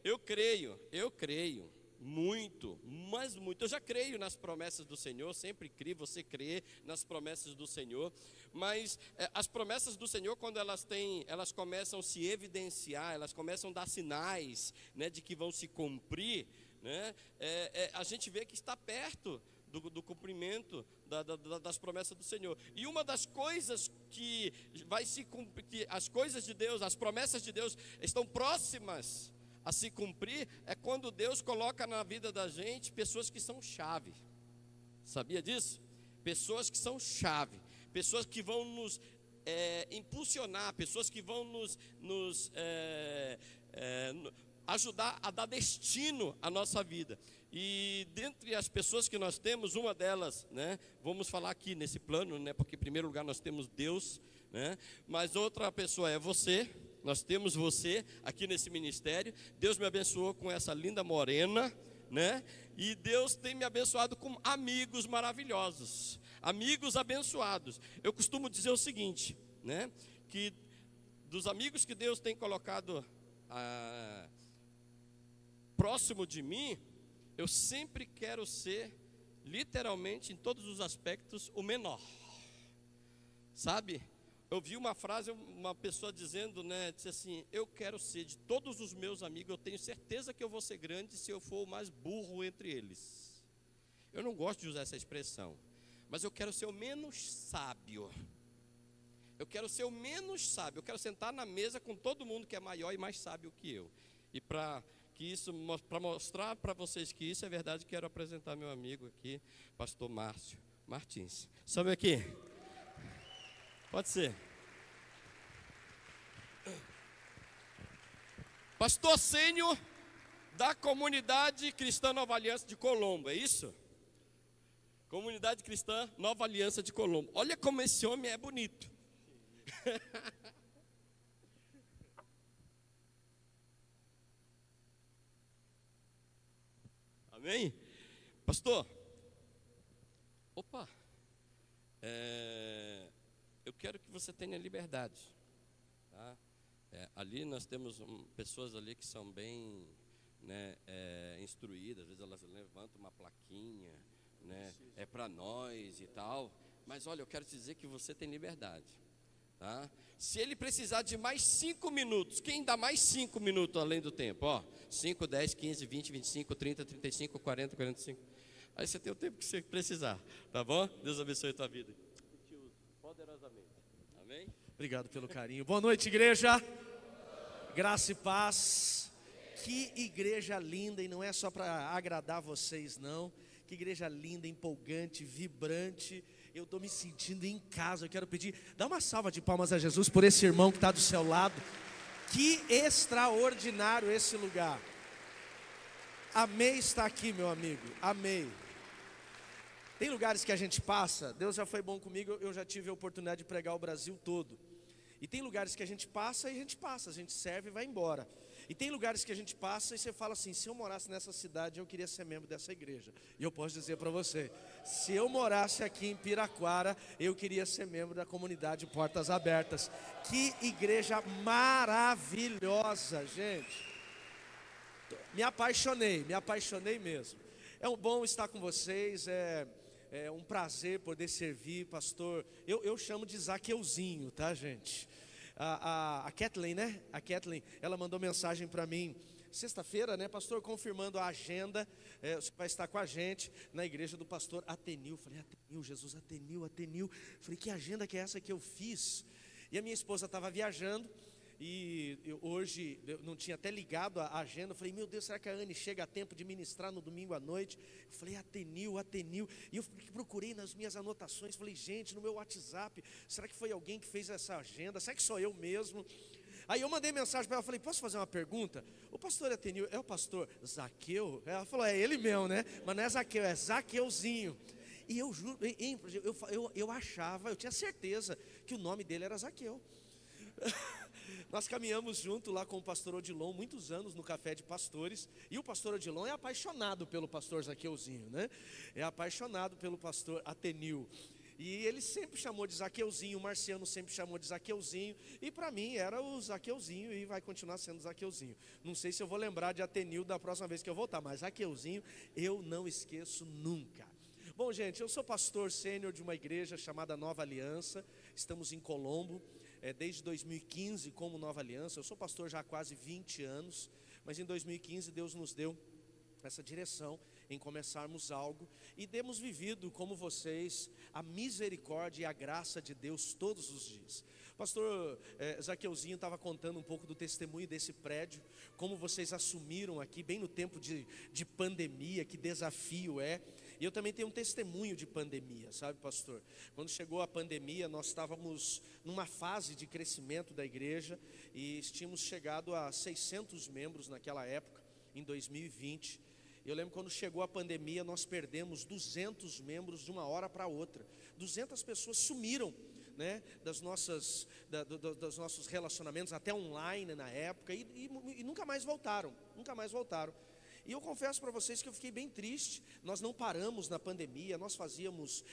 eu creio muito, mas muito. Eu já creio nas promessas do Senhor, sempre criei, você crê nas promessas do Senhor. Mas as promessas do Senhor, quando elas começam a se evidenciar, elas começam a dar sinais, né, de que vão se cumprir, né, a gente vê que está perto do cumprimento das promessas do Senhor. E uma das coisas que vai se cumprir, que as coisas de Deus, as promessas de Deus estão próximas a se cumprir, é quando Deus coloca na vida da gente pessoas que são chave. Sabia disso? Pessoas que são chave, pessoas que vão nos impulsionar, pessoas que vão nos ajudar a dar destino à nossa vida. E dentre as pessoas que nós temos, uma delas, né, vamos falar aqui nesse plano, né, porque em primeiro lugar nós temos Deus, né, mas outra pessoa é você. Nós temos você aqui nesse ministério. Deus me abençoou com essa linda morena, né? E Deus tem me abençoado com amigos maravilhosos, amigos abençoados. Eu costumo dizer o seguinte, né? Que dos amigos que Deus tem colocado próximo de mim, eu sempre quero ser, literalmente, em todos os aspectos, o menor. Sabe? Eu vi uma frase, uma pessoa dizendo, né, disse assim: eu quero ser de todos os meus amigos, eu tenho certeza que eu vou ser grande se eu for o mais burro entre eles. Eu não gosto de usar essa expressão, mas eu quero ser o menos sábio. Eu quero ser o menos sábio, eu quero sentar na mesa com todo mundo que é maior e mais sábio que eu. E para mostrar para vocês que isso é verdade, quero apresentar meu amigo aqui, pastor Márcio Martins. Sobe aqui. Pode ser. Pastor sênior da Comunidade Cristã Nova Aliança de Colombo, é isso? Comunidade Cristã Nova Aliança de Colombo. Olha como esse homem é bonito. Amém? Pastor, opa, eu quero que você tenha liberdade, tá? Ali nós temos pessoas ali que são bem, né, instruídas. Às vezes elas levantam uma plaquinha, né, é para nós e tal. Mas olha, eu quero te dizer que você tem liberdade, tá? Se ele precisar de mais 5 minutos, quem dá mais 5 minutos além do tempo? Ó, 5, 10, 15, 20, 25, 30, 35, 40, 45. Aí você tem o tempo que você precisar, tá bom? Deus abençoe a tua vida. Eu te uso poderosamente. Amém? Obrigado pelo carinho. Boa noite, igreja. Graça e paz. Que igreja linda, e não é só para agradar vocês, não. Que igreja linda, empolgante, vibrante. Eu estou me sentindo em casa. Eu quero pedir, dá uma salva de palmas a Jesus por esse irmão que está do seu lado. Que extraordinário esse lugar. Amei estar aqui, meu amigo. Amei. Tem lugares que a gente passa, Deus já foi bom comigo, eu já tive a oportunidade de pregar o Brasil todo. E tem lugares que a gente passa, a gente serve e vai embora. E tem lugares que a gente passa e você fala assim: se eu morasse nessa cidade, eu queria ser membro dessa igreja. E eu posso dizer para você, se eu morasse aqui em Piraquara, eu queria ser membro da comunidade Portas Abertas. Que igreja maravilhosa, gente. Me apaixonei mesmo. É um bom estar com vocês, é um prazer poder servir, pastor. Eu chamo de Zaqueuzinho, tá, gente? A Kathleen, né? A Kathleen, ela mandou mensagem para mim sexta-feira, né, pastor, confirmando a agenda. Você vai estar com a gente na igreja do pastor Atenil. Falei: Atenil, Jesus, Atenil. Falei: que agenda que é essa que eu fiz? E a minha esposa estava viajando. E hoje eu não tinha até ligado a agenda. Eu falei: meu Deus, será que a Anne chega a tempo de ministrar no domingo à noite? Eu falei: Atenil. E eu procurei nas minhas anotações. Falei: gente, no meu WhatsApp, será que foi alguém que fez essa agenda? Será que sou eu mesmo? Aí eu mandei mensagem para ela, falei: posso fazer uma pergunta? O pastor Atenil é o pastor Zaqueu? Ela falou: é ele mesmo, né? Mas não é Zaqueu, é Zaqueuzinho. E eu juro, eu achava, eu tinha certeza que o nome dele era Zaqueu. Nós caminhamos junto lá com o pastor Odilon muitos anos no Café de Pastores. E o pastor Odilon é apaixonado pelo pastor Zaqueuzinho, né? É apaixonado pelo pastor Atenil. E ele sempre chamou de Zaqueuzinho, o Marciano sempre chamou de Zaqueuzinho, e para mim era o Zaqueuzinho e vai continuar sendo Zaqueuzinho. Não sei se eu vou lembrar de Atenildo da próxima vez que eu voltar, mas Zaqueuzinho eu não esqueço nunca. Bom, gente, eu sou pastor sênior de uma igreja chamada Nova Aliança, estamos em Colombo, desde 2015 como Nova Aliança. Eu sou pastor já há quase 20 anos, mas em 2015 Deus nos deu essa direção em começarmos algo, e temos vivido, como vocês, a misericórdia e a graça de Deus todos os dias. Pastor Zaqueuzinho estava contando um pouco do testemunho desse prédio, como vocês assumiram aqui, bem no tempo de pandemia, que desafio é. E eu também tenho um testemunho de pandemia, sabe, pastor? Quando chegou a pandemia, nós estávamos numa fase de crescimento da igreja, e tínhamos chegado a 600 membros naquela época, em 2020. Eu lembro quando chegou a pandemia, nós perdemos 200 membros de uma hora para outra. 200 pessoas sumiram, né, dos nossos relacionamentos, até online na época, e nunca mais voltaram, E eu confesso para vocês que eu fiquei bem triste. Nós não paramos na pandemia, nós fazíamos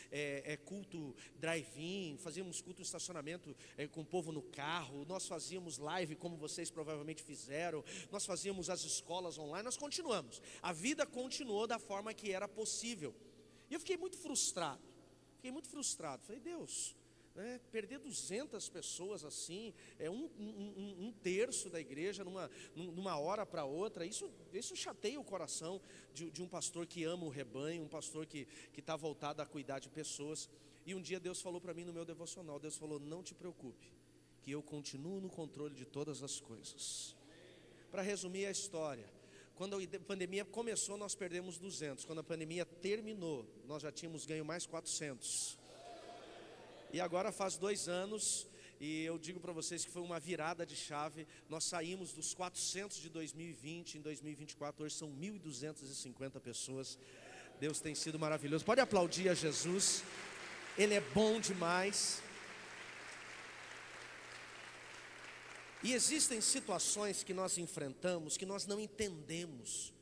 culto drive-in, fazíamos culto em estacionamento com o povo no carro, nós fazíamos live como vocês provavelmente fizeram, nós fazíamos as escolas online, nós continuamos. A vida continuou da forma que era possível. E eu fiquei muito frustrado, falei, Deus, perder 200 pessoas assim, um terço da igreja numa hora para outra, isso chateia o coração de um pastor que ama o rebanho, um pastor que está voltado a cuidar de pessoas. E um dia Deus falou para mim no meu devocional, Deus falou, não te preocupe, que eu continuo no controle de todas as coisas. Para resumir a história, quando a pandemia começou, nós perdemos 200, quando a pandemia terminou, nós já tínhamos ganho mais 400. E agora faz 2 anos, e eu digo para vocês que foi uma virada de chave. Nós saímos dos 400 de 2020, em 2024, hoje são 1.250 pessoas. Deus tem sido maravilhoso. Pode aplaudir a Jesus, Ele é bom demais. E existem situações que nós enfrentamos, que nós não entendemos.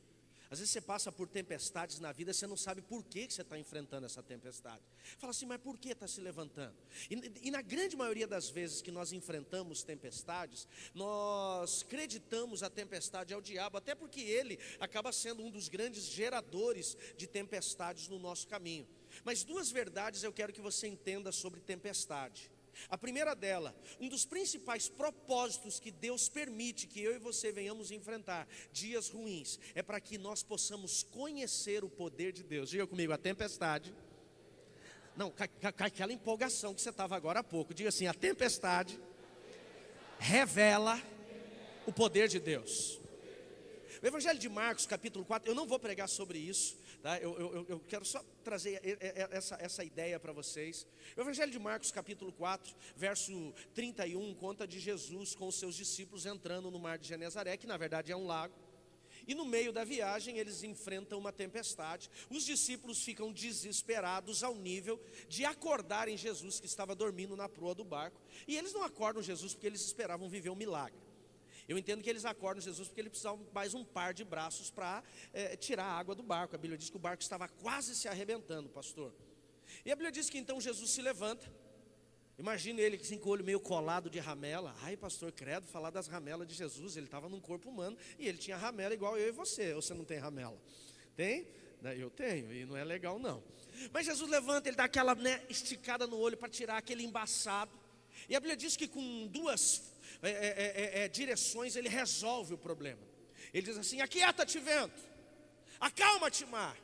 Às vezes você passa por tempestades na vida, você não sabe por que você está enfrentando essa tempestade. Fala assim, mas por que está se levantando? E na grande maioria das vezes que nós enfrentamos tempestades, nós acreditamos a tempestade ao diabo, até porque ele acaba sendo um dos grandes geradores de tempestades no nosso caminho. Mas 2 verdades eu quero que você entenda sobre tempestade. A primeira dela, um dos principais propósitos que Deus permite que eu e você venhamos enfrentar dias ruins, é para que nós possamos conhecer o poder de Deus. Diga comigo, a tempestade, não, aquela empolgação que você estava agora há pouco, diga assim, a tempestade revela o poder de Deus. O Evangelho de Marcos, capítulo 4, eu não vou pregar sobre isso, tá? Eu quero só trazer essa ideia para vocês. O Evangelho de Marcos, capítulo 4, verso 31, conta de Jesus com os seus discípulos entrando no mar de Genezaré, que na verdade é um lago. E no meio da viagem eles enfrentam uma tempestade. Os discípulos ficam desesperados ao nível de acordarem Jesus, que estava dormindo na proa do barco. E eles não acordam Jesus porque eles esperavam viver um milagre. Eu entendo que eles acordam Jesus porque eles precisavam mais um par de braços para tirar a água do barco. A Bíblia diz que o barco estava quase se arrebentando, pastor. E a Bíblia diz que então Jesus se levanta. Imagina ele assim, com o olho meio colado de ramela. Ai, pastor, credo, falar das ramelas de Jesus. Ele estava num corpo humano e ele tinha ramela igual eu e você. Ou você não tem ramela? Tem? Eu tenho, e não é legal não. Mas Jesus levanta, ele dá aquela esticada no olho para tirar aquele embaçado. E a Bíblia diz que com 2 direções ele resolve o problema. Ele diz assim, aquieta-te vento, acalma-te mar.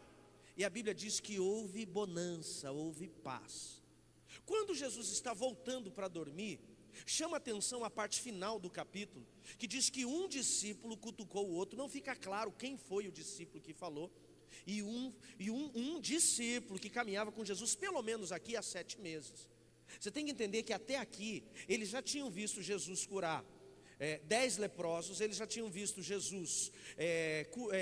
E a Bíblia diz que houve bonança, houve paz. Quando Jesus está voltando para dormir, chama atenção a parte final do capítulo, que diz que um discípulo cutucou o outro. Não fica claro quem foi o discípulo que falou. E um discípulo que caminhava com Jesus pelo menos aqui há 7 meses. Você tem que entender que até aqui eles já tinham visto Jesus curar 10 leprosos, eles já tinham visto Jesus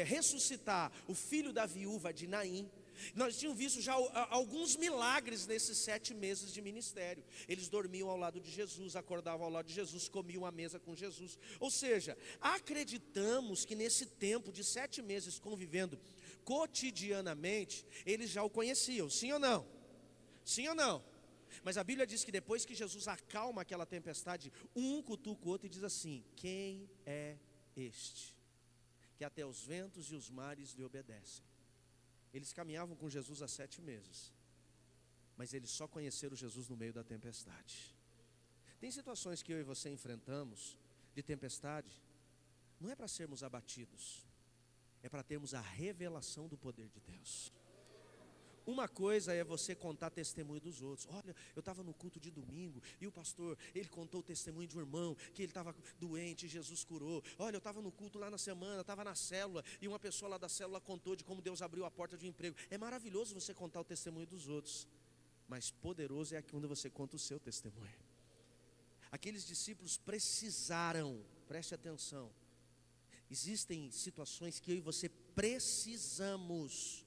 ressuscitar o filho da viúva de Naim. Nós tínhamos visto já alguns milagres nesses 7 meses de ministério. Eles dormiam ao lado de Jesus, acordavam ao lado de Jesus, comiam à mesa com Jesus. Ou seja, acreditamos que nesse tempo de 7 meses convivendo cotidianamente, eles já o conheciam, sim ou não? Sim ou não? Mas a Bíblia diz que depois que Jesus acalma aquela tempestade, um cutuca o outro e diz assim: quem é este, que até os ventos e os mares lhe obedecem? Eles caminhavam com Jesus há 7 meses, mas eles só conheceram Jesus no meio da tempestade. Tem situações que eu e você enfrentamos, de tempestade, não é para sermos abatidos, é para termos a revelação do poder de Deus. Uma coisa é você contar testemunho dos outros. Olha, eu estava no culto de domingo e o pastor, ele contou o testemunho de um irmão que ele estava doente e Jesus curou. Olha, eu estava no culto lá na semana, estava na célula e uma pessoa lá da célula contou de como Deus abriu a porta de um emprego. É maravilhoso você contar o testemunho dos outros, mas poderoso é quando você conta o seu testemunho. Aqueles discípulos precisaram, preste atenção, existem situações que eu e você precisamos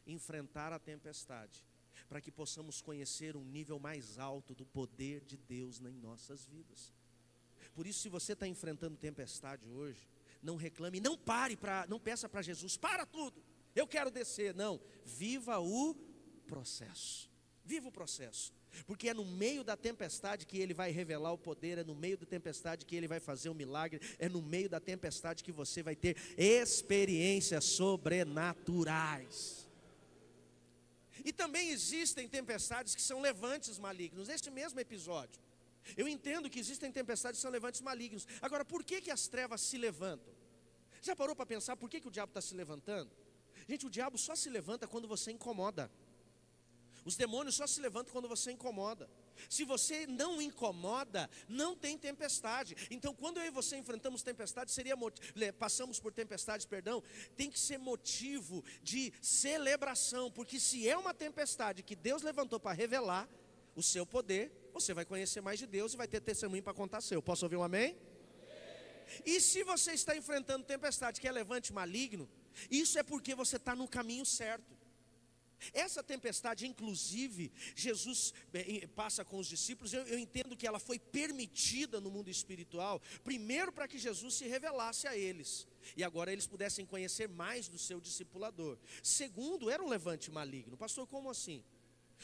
enfrentar a tempestade, para que possamos conhecer um nível mais alto do poder de Deus em nossas vidas. Por isso, se você está enfrentando tempestade hoje, não reclame, não pare, não peça para Jesus, para tudo, eu quero descer. Não, viva o processo, viva o processo, porque é no meio da tempestade que Ele vai revelar o poder, é no meio da tempestade que Ele vai fazer o milagre, é no meio da tempestade que você vai ter experiências sobrenaturais. E também existem tempestades que são levantes malignos. Neste mesmo episódio, eu entendo que existem tempestades que são levantes malignos. Agora, por que as trevas se levantam? Já parou para pensar por que o diabo está se levantando? Gente, o diabo só se levanta quando você incomoda. Os demônios só se levantam quando você incomoda. Se você não incomoda, não tem tempestade. Então, quando eu e você enfrentamos tempestade, passamos por tempestades, tem que ser motivo de celebração, porque se é uma tempestade que Deus levantou para revelar o seu poder, você vai conhecer mais de Deus e vai ter testemunho para contar seu. Posso ouvir um amém? E se você está enfrentando tempestade que é levante maligno, isso é porque você está no caminho certo. Essa tempestade, inclusive, Jesus passa com os discípulos, eu entendo que ela foi permitida no mundo espiritual, primeiro para que Jesus se revelasse a eles, e agora eles pudessem conhecer mais do seu discipulador. Segundo, era um levante maligno. Pastor, como assim?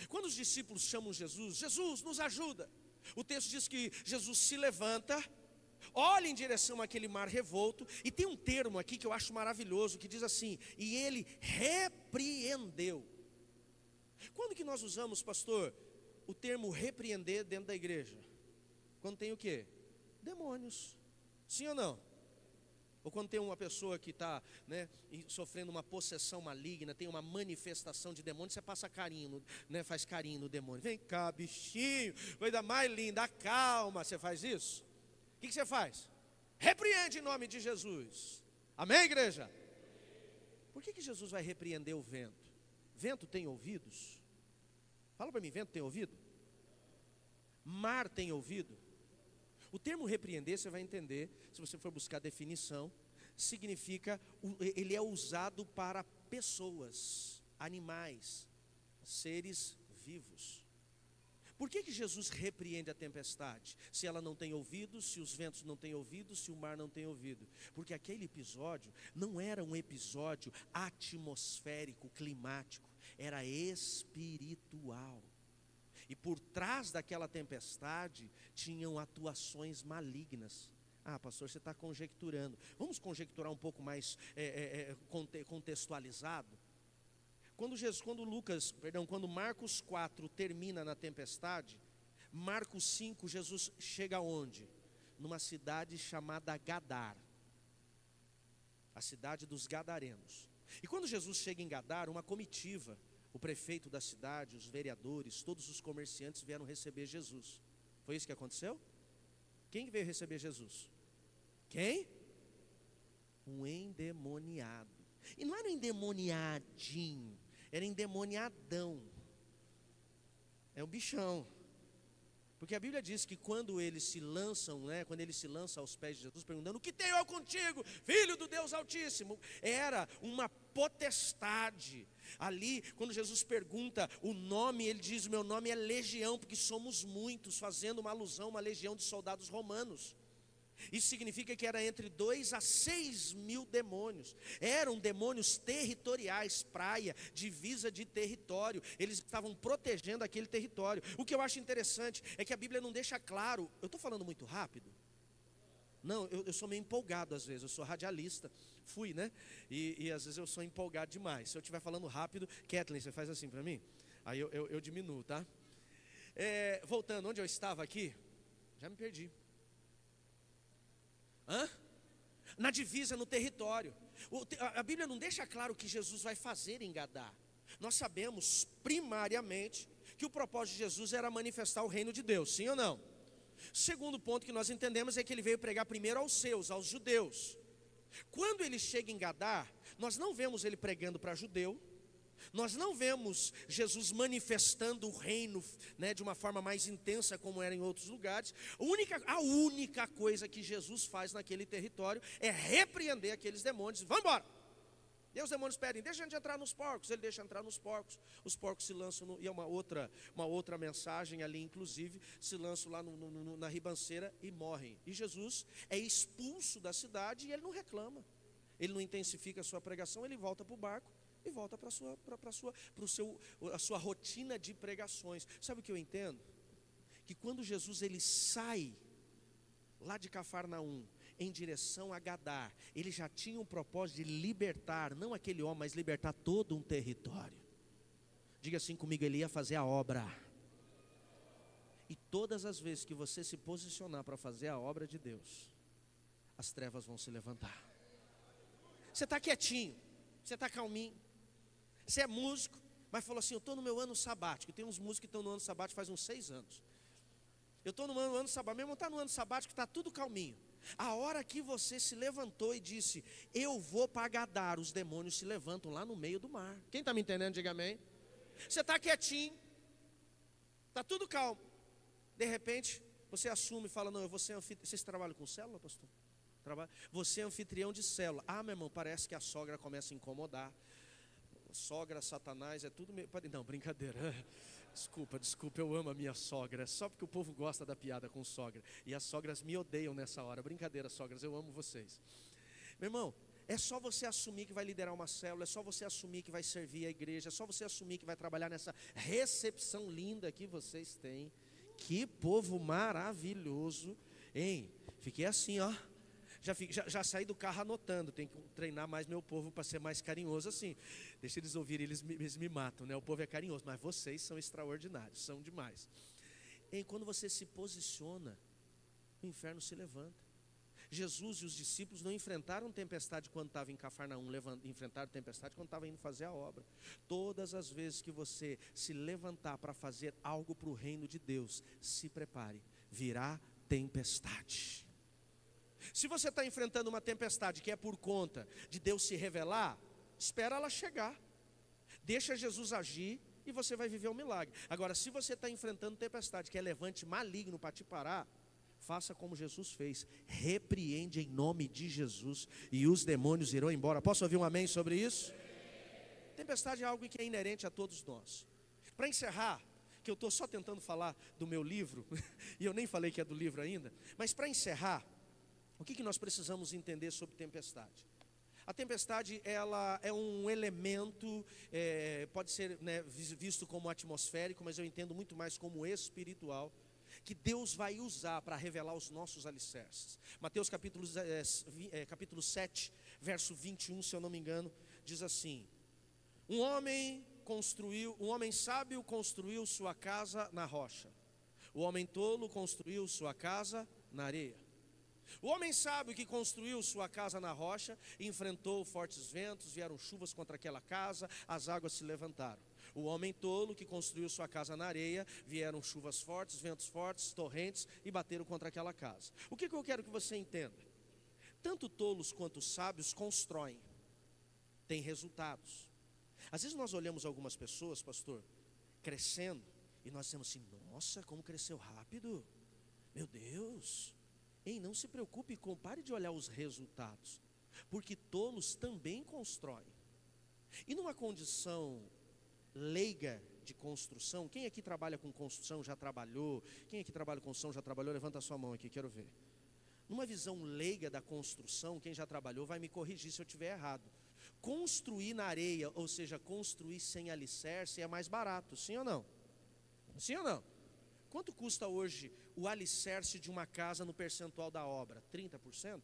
Quando os discípulos chamam Jesus, Jesus, nos ajuda, o texto diz que Jesus se levanta, olha em direção àquele mar revolto, e tem um termo aqui que eu acho maravilhoso, que diz assim: e ele repreendeu. Quando que nós usamos, pastor, o termo repreender dentro da igreja? Quando tem o quê? Demônios. Sim ou não? Ou quando tem uma pessoa que está, sofrendo uma possessão maligna, tem uma manifestação de demônio, você passa carinho, faz carinho no demônio. Vem cá, bichinho, coisa mais linda, acalma. Você faz isso? O que você faz? Repreende em nome de Jesus. Amém, igreja? Por que Jesus vai repreender o vento? Vento tem ouvidos? Fala para mim, vento tem ouvido? Mar tem ouvido? O termo repreender, você vai entender, se você for buscar definição, significa, ele é usado para pessoas, animais, seres vivos. Por que Jesus repreende a tempestade? Se ela não tem ouvidos, se os ventos não têm ouvidos, se o mar não tem ouvido? Porque aquele episódio não era um episódio atmosférico, climático, era espiritual. E por trás daquela tempestade tinham atuações malignas. Ah, pastor, você está conjecturando. Vamos conjecturar um pouco mais contextualizado? Quando Marcos 4 termina na tempestade, Marcos 5, Jesus chega aonde? Numa cidade chamada Gadar, a cidade dos Gadarenos. E quando Jesus chega em Gadar, uma comitiva, o prefeito da cidade, os vereadores, todos os comerciantes vieram receber Jesus. Foi isso que aconteceu? Quem veio receber Jesus? Quem? Um endemoniado. E não era um endemoniadinho, era endemoniadão. É um bichão. Porque a Bíblia diz que quando eles se lançam, quando ele se lança aos pés de Jesus, perguntando: o que tenho eu contigo, filho do Deus Altíssimo? Era uma potestade. Ali, quando Jesus pergunta o nome, ele diz: o meu nome é Legião, porque somos muitos, fazendo uma alusão a uma legião de soldados romanos. Isso significa que era entre 2 a 6 mil demônios. Eram demônios territoriais, praia, divisa de território. Eles estavam protegendo aquele território. O que eu acho interessante é que a Bíblia não deixa claro. Eu estou falando muito rápido? Não, eu sou meio empolgado às vezes. Eu sou radialista, fui, né? E às vezes eu sou empolgado demais. Se eu estiver falando rápido, Kathleen, você faz assim para mim? Aí eu diminuo, tá? Voltando, onde eu estava aqui? Já me perdi. Na divisa, no território. A Bíblia não deixa claro o que Jesus vai fazer em Gadá. Nós sabemos primariamente que o propósito de Jesus era manifestar o reino de Deus, sim ou não? Segundo ponto que nós entendemos é que ele veio pregar primeiro aos seus, aos judeus. Quando ele chega em Gadá, nós não vemos ele pregando para judeu. Nós não vemos Jesus manifestando o reino, né, de uma forma mais intensa como era em outros lugares. A única coisa que Jesus faz naquele território é repreender aqueles demônios. Vamos embora! E os demônios pedem, deixa a gente entrar nos porcos. Ele deixa entrar nos porcos. Os porcos se lançam, e é uma outra mensagem ali, inclusive, se lançam lá na ribanceira e morrem. E Jesus é expulso da cidade e ele não reclama. Ele não intensifica a sua pregação, ele volta para o barco e volta para a sua rotina de pregações. Sabe o que eu entendo? Que quando Jesus ele sai lá de Cafarnaum em direção a Gadá, ele já tinha um propósito de libertar, não aquele homem, mas libertar todo um território. Diga assim comigo, ele ia fazer a obra. E todas as vezes que você se posicionar para fazer a obra de Deus, as trevas vão se levantar. Você está quietinho, você está calminho, você é músico, mas falou assim, eu estou no meu ano sabático. Tem uns músicos que estão no ano sabático faz uns 6 anos. Eu estou no ano sabático, meu irmão está no ano sabático, está tudo calminho. A hora que você se levantou e disse, eu vou para Gadá, os demônios se levantam lá no meio do mar. Quem está me entendendo, diga amém. Você está quietinho, está tudo calmo. De repente, você assume e fala, não, eu vou ser anfitrião. Vocês trabalham com célula, pastor? Você é anfitrião de célula. Ah, meu irmão, parece que a sogra começa a incomodar. Sogra, Satanás, é tudo meio... Não, brincadeira. Desculpa, eu amo a minha sogra. É só porque o povo gosta da piada com sogra. E as sogras me odeiam nessa hora. Brincadeira, sogras, eu amo vocês. Meu irmão, é só você assumir que vai liderar uma célula. É só você assumir que vai servir a igreja. É só você assumir que vai trabalhar nessa recepção linda que vocês têm. Que povo maravilhoso. Hein? Fiquei assim, ó. Já saí do carro anotando, tem que treinar mais meu povo para ser mais carinhoso assim. Deixa eles ouvirem, eles me matam, né? O povo é carinhoso, mas vocês são extraordinários, são demais. E quando você se posiciona, o inferno se levanta. Jesus e os discípulos não enfrentaram tempestade quando estavam em Cafarnaum, enfrentaram tempestade quando estavam indo fazer a obra. Todas as vezes que você se levantar para fazer algo para o reino de Deus, se prepare, virá tempestade. Se você está enfrentando uma tempestade que é por conta de Deus se revelar, espera ela chegar. Deixa Jesus agir e você vai viver um milagre. Agora, se você está enfrentando tempestade que é levante maligno para te parar, faça como Jesus fez. Repreende em nome de Jesus e os demônios irão embora. Posso ouvir um amém sobre isso? Tempestade é algo que é inerente a todos nós. Para encerrar, que eu estou só tentando falar do meu livro, e eu nem falei que é do livro ainda, mas para encerrar, o que nós precisamos entender sobre tempestade? A tempestade, ela é um elemento, pode ser, né, visto como atmosférico, mas eu entendo muito mais como espiritual, que Deus vai usar para revelar os nossos alicerces. Mateus capítulo 7, verso 21, se eu não me engano, diz assim: um homem sábio construiu sua casa na rocha, o homem tolo construiu sua casa na areia. O homem sábio que construiu sua casa na rocha enfrentou fortes ventos, vieram chuvas contra aquela casa, as águas se levantaram. O homem tolo que construiu sua casa na areia, vieram chuvas fortes, ventos fortes, torrentes e bateram contra aquela casa. O que eu quero que você entenda? Tanto tolos quanto sábios constroem, têm resultados. Às vezes nós olhamos algumas pessoas, pastor, crescendo, e nós dizemos assim, nossa, como cresceu rápido, meu Deus. Ei, não se preocupe, pare de olhar os resultados, porque tolos também constroem. E numa condição leiga de construção, quem aqui trabalha com construção já trabalhou? Quem aqui trabalha com construção já trabalhou? Levanta a sua mão aqui, quero ver. Numa visão leiga da construção, quem já trabalhou vai me corrigir se eu estiver errado. Construir na areia, ou seja, construir sem alicerce é mais barato, sim ou não? Sim ou não? Quanto custa hoje o alicerce de uma casa no percentual da obra? 30%?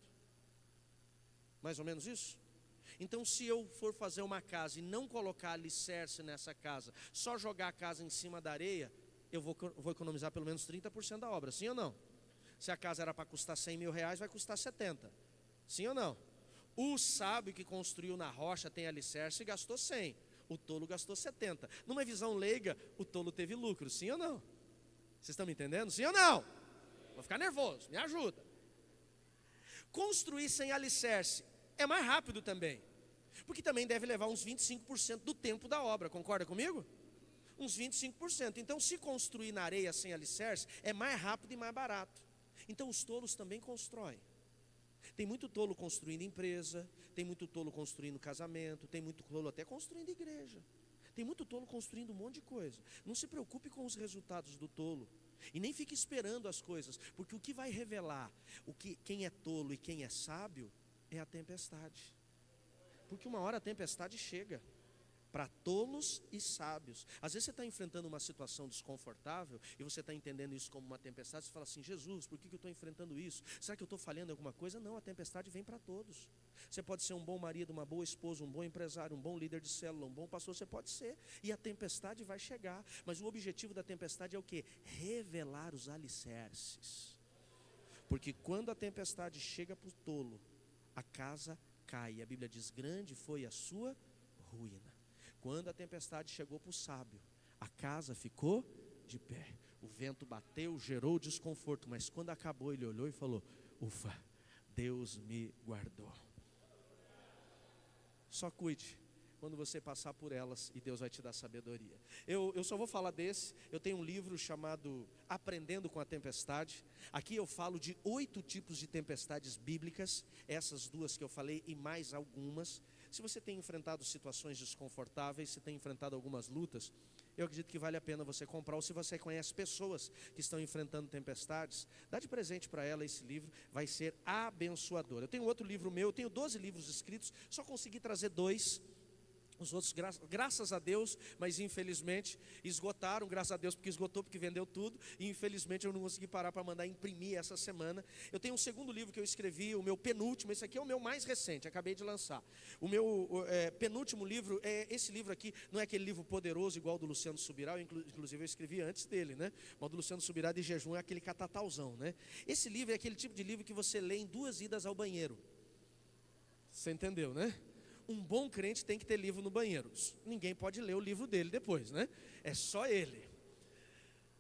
Mais ou menos isso? Então, se eu for fazer uma casa e não colocar alicerce nessa casa, só jogar a casa em cima da areia, eu vou economizar pelo menos 30% da obra, sim ou não? Se a casa era para custar 100 mil reais, vai custar 70, sim ou não? O sábio que construiu na rocha tem alicerce e gastou 100, o tolo gastou 70. Numa visão leiga, o tolo teve lucro, sim ou não? Vocês estão me entendendo? Sim ou não? Vou ficar nervoso, me ajuda. Construir sem alicerce é mais rápido também, porque também deve levar uns 25% do tempo da obra, concorda comigo? Uns 25%. Então, se construir na areia sem alicerce, é mais rápido e mais barato. Então, os tolos também constroem. Tem muito tolo construindo empresa, tem muito tolo construindo casamento, tem muito tolo até construindo igreja. Tem muito tolo construindo um monte de coisa. Não se preocupe com os resultados do tolo. E nem fique esperando as coisas, porque o que vai revelar quem é tolo e quem é sábio é a tempestade. Porque uma hora a tempestade chega para tolos e sábios. Às vezes você está enfrentando uma situação desconfortável e você está entendendo isso como uma tempestade. Você fala assim: Jesus, por que eu estou enfrentando isso? Será que eu estou falhando em alguma coisa? Não, a tempestade vem para todos. Você pode ser um bom marido, uma boa esposa, um bom empresário, um bom líder de célula, um bom pastor. Você pode ser, e a tempestade vai chegar. Mas o objetivo da tempestade é o quê? Revelar os alicerces. Porque quando a tempestade chega para o tolo, a casa cai. A Bíblia diz: grande foi a sua ruína. Quando a tempestade chegou para o sábio, a casa ficou de pé. O vento bateu, gerou desconforto, mas quando acabou, ele olhou e falou: ufa, Deus me guardou. Só cuide quando você passar por elas e Deus vai te dar sabedoria. Eu só vou falar desse. Eu tenho um livro chamado Aprendendo com a Tempestade. Aqui eu falo de 8 tipos de tempestades bíblicas, essas 2 que eu falei e mais algumas. Se você tem enfrentado situações desconfortáveis, se tem enfrentado algumas lutas, eu acredito que vale a pena você comprar. Ou se você conhece pessoas que estão enfrentando tempestades, dá de presente para ela esse livro, vai ser abençoador. Eu tenho outro livro meu, eu tenho 12 livros escritos, só consegui trazer 2. Os outros, graças a Deus, mas infelizmente esgotaram. Graças a Deus porque esgotou, porque vendeu tudo. E infelizmente eu não consegui parar para mandar imprimir essa semana. Eu tenho um segundo livro que eu escrevi, o meu penúltimo. Esse aqui é o meu mais recente, acabei de lançar. O meu penúltimo livro é esse livro aqui. Não é aquele livro poderoso igual do Luciano Subirá. Inclusive eu escrevi antes dele, né? Mas o do Luciano Subirá de jejum é aquele catatauzão, né? Esse livro é aquele tipo de livro que você lê em 2 idas ao banheiro. Você entendeu, né? Um bom crente tem que ter livro no banheiro. Ninguém pode ler o livro dele depois, né? É só ele.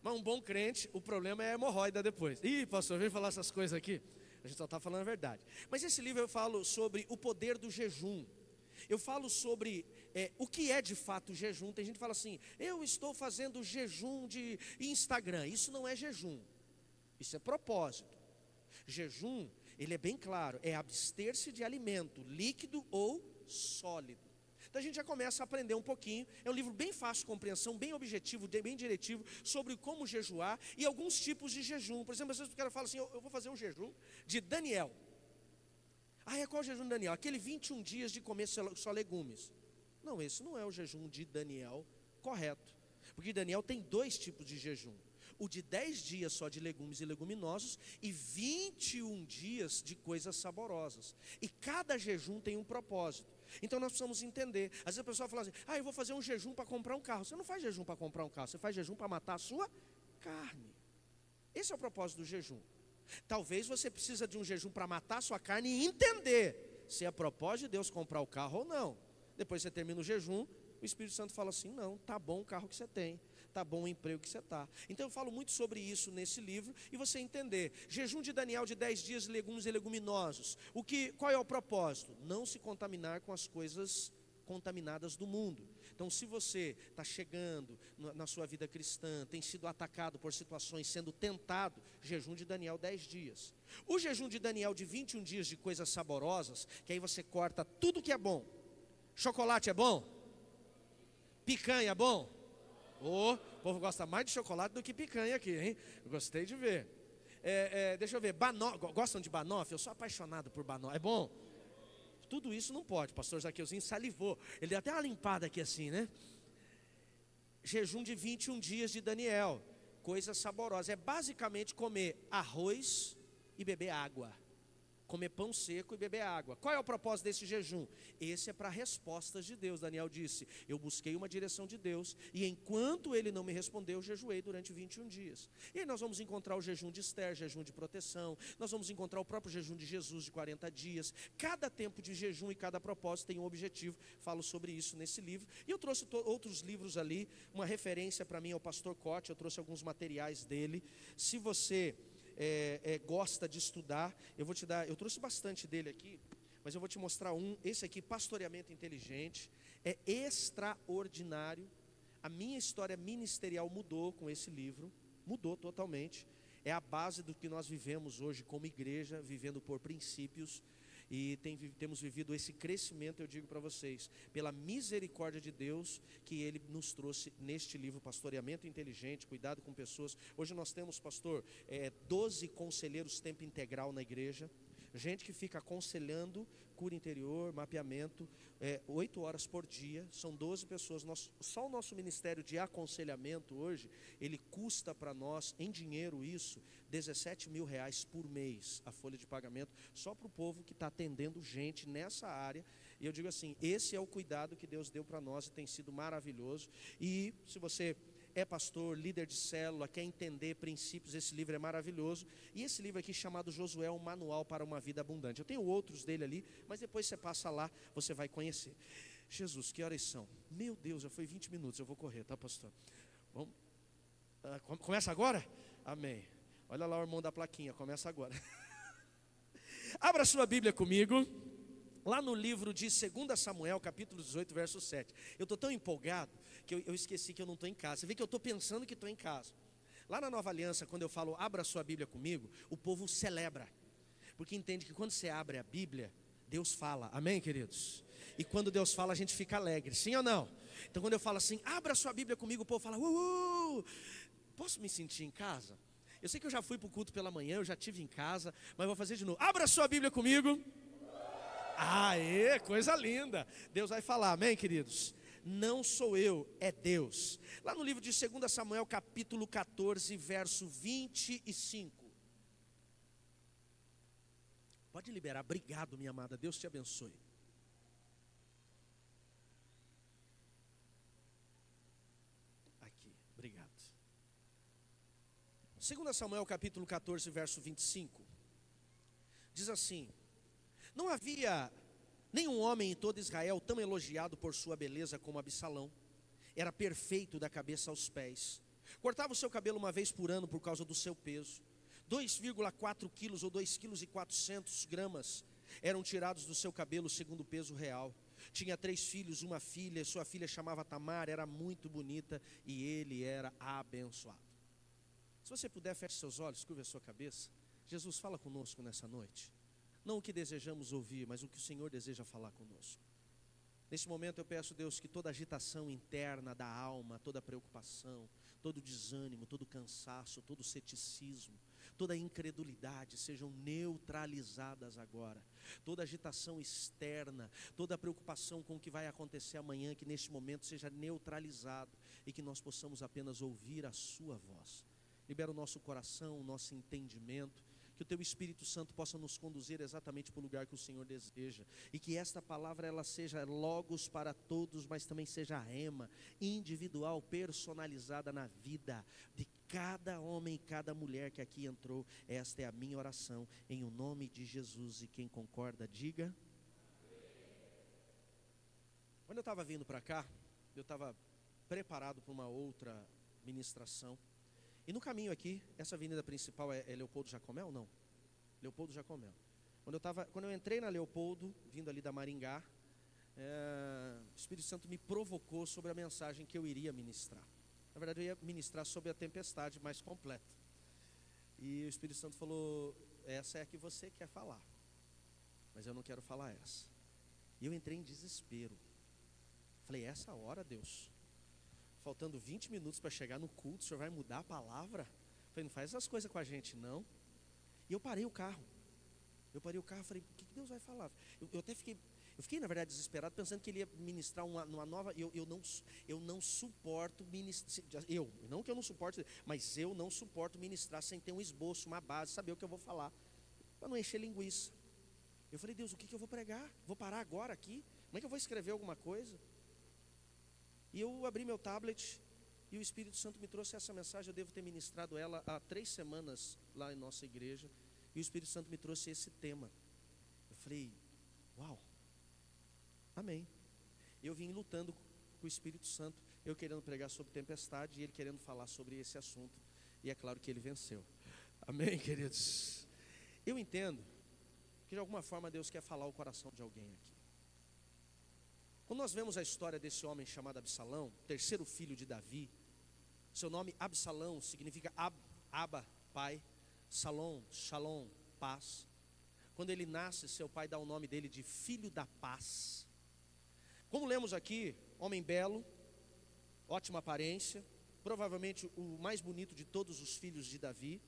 Mas um bom crente, o problema é a hemorroida depois. Ih, pastor, vem falar essas coisas aqui. A gente só está falando a verdade. Mas esse livro eu falo sobre o poder do jejum. Eu falo sobre o que é de fato jejum. Tem gente que fala assim: eu estou fazendo jejum de Instagram. Isso não é jejum. Isso é propósito. Jejum, ele é bem claro, é abster-se de alimento líquido ou sólido. Então a gente já começa a aprender um pouquinho. É um livro bem fácil de compreensão, bem objetivo, bem diretivo, sobre como jejuar e alguns tipos de jejum. Por exemplo, às vezes o cara fala assim: eu vou fazer um jejum de Daniel. Qual é o jejum de Daniel? Aquele 21 dias de comer só legumes. Não, esse não é o jejum de Daniel correto. Porque Daniel tem 2 tipos de jejum: o de 10 dias só de legumes e leguminosos e 21 dias de coisas saborosas. E cada jejum tem um propósito. Então nós precisamos entender. Às vezes a pessoa fala assim: eu vou fazer um jejum para comprar um carro. Você não faz jejum para comprar um carro, você faz jejum para matar a sua carne. Esse é o propósito do jejum. Talvez você precisa de um jejum para matar a sua carne e entender se é propósito de Deus comprar o carro ou não. Depois você termina o jejum, o Espírito Santo fala assim: não, tá bom o carro que você tem, tá bom o emprego que você está. Então eu falo muito sobre isso nesse livro, e você entender. Jejum de Daniel de 10 dias de legumes e leguminosos. Qual é o propósito? Não se contaminar com as coisas contaminadas do mundo. Então, se você está chegando na sua vida cristã, tem sido atacado por situações, sendo tentado, jejum de Daniel 10 dias. O jejum de Daniel de 21 dias de coisas saborosas, que aí você corta tudo que é bom. Chocolate é bom? Picanha é bom? O povo gosta mais de chocolate do que picanha aqui, hein? Gostei de ver. deixa eu ver, gostam de banoffee? Eu sou apaixonado por banoffee, é bom? Tudo isso não pode, pastor Zaqueuzinho salivou, ele deu até uma limpada aqui assim, né? Jejum de 21 dias de Daniel, coisa saborosa, é basicamente comer arroz e beber água. Comer pão seco e beber água. Qual é o propósito desse jejum? Esse é para respostas de Deus. Daniel disse, eu busquei uma direção de Deus, e enquanto ele não me respondeu, eu jejuei durante 21 dias. E aí nós vamos encontrar o jejum de Esther, jejum de proteção, nós vamos encontrar o próprio jejum de Jesus de 40 dias. Cada tempo de jejum e cada propósito tem um objetivo. Falo sobre isso nesse livro. E eu trouxe outros livros ali, uma referência para mim é o pastor Cote, eu trouxe alguns materiais dele. Se você gosta de estudar, eu trouxe bastante dele aqui, mas eu vou te mostrar esse aqui, Pastoreamento Inteligente, é extraordinário. A minha história ministerial mudou com esse livro, mudou totalmente, é a base do que nós vivemos hoje como igreja, vivendo por princípios, e temos vivido esse crescimento, eu digo para vocês, pela misericórdia de Deus, que Ele nos trouxe neste livro, Pastoreamento Inteligente, cuidado com pessoas. Hoje nós temos, pastor, 12 conselheiros tempo integral na igreja, gente que fica aconselhando, cura interior, mapeamento, 8 horas por dia, são 12 pessoas. Só o nosso ministério de aconselhamento hoje, ele custa para nós, em dinheiro isso, R$17 mil por mês, a folha de pagamento, só para o povo que está atendendo gente nessa área. E eu digo assim, esse é o cuidado que Deus deu para nós e tem sido maravilhoso. E se você é pastor, líder de célula, quer entender princípios, esse livro é maravilhoso. E esse livro aqui chamado Josué, um manual para uma vida abundante. Eu tenho outros dele ali, mas depois você passa lá, você vai conhecer. Jesus, que horas são? Meu Deus, já foi 20 minutos, eu vou correr, tá, pastor? Vamos? Começa agora? Amém. Olha lá o irmão da plaquinha, começa agora. Abra sua Bíblia comigo, lá no livro de 2 Samuel, capítulo 18, verso 7. Eu estou tão empolgado que eu esqueci que eu não estou em casa. Você vê que eu estou pensando que estou em casa. Lá na Nova Aliança, quando eu falo, abra sua Bíblia comigo, o povo celebra. Porque entende que quando você abre a Bíblia, Deus fala. Amém, queridos? E quando Deus fala, a gente fica alegre. Sim ou não? Então quando eu falo assim, abra sua Bíblia comigo, o povo fala, Posso me sentir em casa? Eu sei que eu já fui para o culto pela manhã, eu já estive em casa, mas vou fazer de novo. Abra sua Bíblia comigo. Aê, coisa linda. Deus vai falar, amém, queridos? Não sou eu, é Deus. Lá no livro de 2 Samuel, capítulo 14, verso 25. Pode liberar, obrigado, minha amada, Deus te abençoe. Aqui, obrigado. 2 Samuel, capítulo 14, verso 25. Diz assim: não havia nenhum homem em todo Israel tão elogiado por sua beleza como Absalão. Era perfeito da cabeça aos pés. Cortava o seu cabelo uma vez por ano por causa do seu peso. 2,4 quilos ou 2,4 gramas eram tirados do seu cabelo segundo o peso real. Tinha 3 filhos, uma filha, sua filha chamava Tamar, era muito bonita e ele era abençoado. Se você puder, feche seus olhos, curva a sua cabeça. Jesus, fala conosco nessa noite. Não o que desejamos ouvir, mas o que o Senhor deseja falar conosco. Nesse momento eu peço, Deus, que toda agitação interna da alma, toda preocupação, todo desânimo, todo cansaço, todo ceticismo, toda incredulidade sejam neutralizadas agora. Toda agitação externa, toda preocupação com o que vai acontecer amanhã, que neste momento seja neutralizado e que nós possamos apenas ouvir a sua voz. Libera o nosso coração, o nosso entendimento, que o Teu Espírito Santo possa nos conduzir exatamente para o lugar que o Senhor deseja, e que esta palavra ela seja logos para todos, mas também seja rema, individual, personalizada na vida de cada homem e cada mulher que aqui entrou. Esta é a minha oração, em o nome de Jesus, e quem concorda, diga. Quando eu estava vindo para cá, eu estava preparado para uma outra ministração. E no caminho aqui, essa avenida principal é Leopoldo Jacomel ou não? Leopoldo Jacomel. Quando eu entrei na Leopoldo, vindo ali da Maringá, o Espírito Santo me provocou sobre a mensagem que eu iria ministrar. Na verdade, eu ia ministrar sobre a tempestade mais completa. E o Espírito Santo falou, essa é a que você quer falar, mas eu não quero falar essa. E eu entrei em desespero. Falei, essa hora, Deus? Faltando 20 minutos para chegar no culto, o Senhor vai mudar a palavra? Eu falei, não faz essas coisas com a gente não. E eu parei o carro. Falei, o que Deus vai falar? Eu fiquei, na verdade, desesperado, pensando que ele ia ministrar uma nova. Eu não suporto ministrar. Não que eu não suporte, mas eu não suporto ministrar sem ter um esboço, uma base, saber o que eu vou falar, para não encher linguiça. Eu falei, Deus, o que eu vou pregar? Vou parar agora aqui? Como é que eu vou escrever alguma coisa? E eu abri meu tablet e o Espírito Santo me trouxe essa mensagem. Eu devo ter ministrado ela há 3 semanas lá em nossa igreja. E o Espírito Santo me trouxe esse tema. Eu falei, uau, amém. Eu vim lutando com o Espírito Santo, eu querendo pregar sobre tempestade e ele querendo falar sobre esse assunto. E é claro que ele venceu. Amém, queridos? Eu entendo que de alguma forma Deus quer falar o coração de alguém aqui. Quando nós vemos a história desse homem chamado Absalão, terceiro filho de Davi, seu nome Absalão significa Abba, pai, Shalom, paz. Quando ele nasce, seu pai dá o nome dele de filho da paz. Como lemos aqui, homem belo, ótima aparência, provavelmente o mais bonito de todos os filhos de Davi.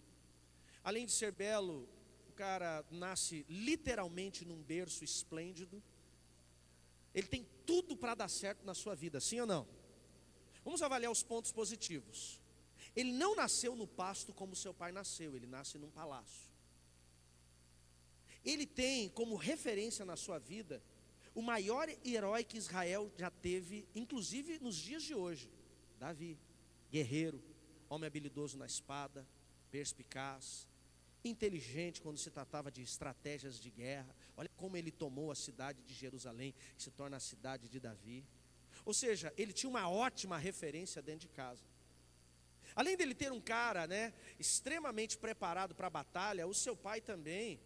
Além de ser belo, o cara nasce literalmente num berço esplêndido. Ele tem tudo para dar certo na sua vida, sim ou não? Vamos avaliar os pontos positivos. Ele não nasceu no pasto como seu pai nasceu, ele nasce num palácio. Ele tem como referência na sua vida o maior herói que Israel já teve, inclusive nos dias de hoje, Davi, guerreiro, homem habilidoso na espada, perspicaz, inteligente quando se tratava de estratégias de guerra. Olha como ele tomou a cidade de Jerusalém, que se torna a cidade de Davi. Ou seja, ele tinha uma ótima referência dentro de casa. Além dele ter um cara, extremamente preparado para a batalha, o seu pai também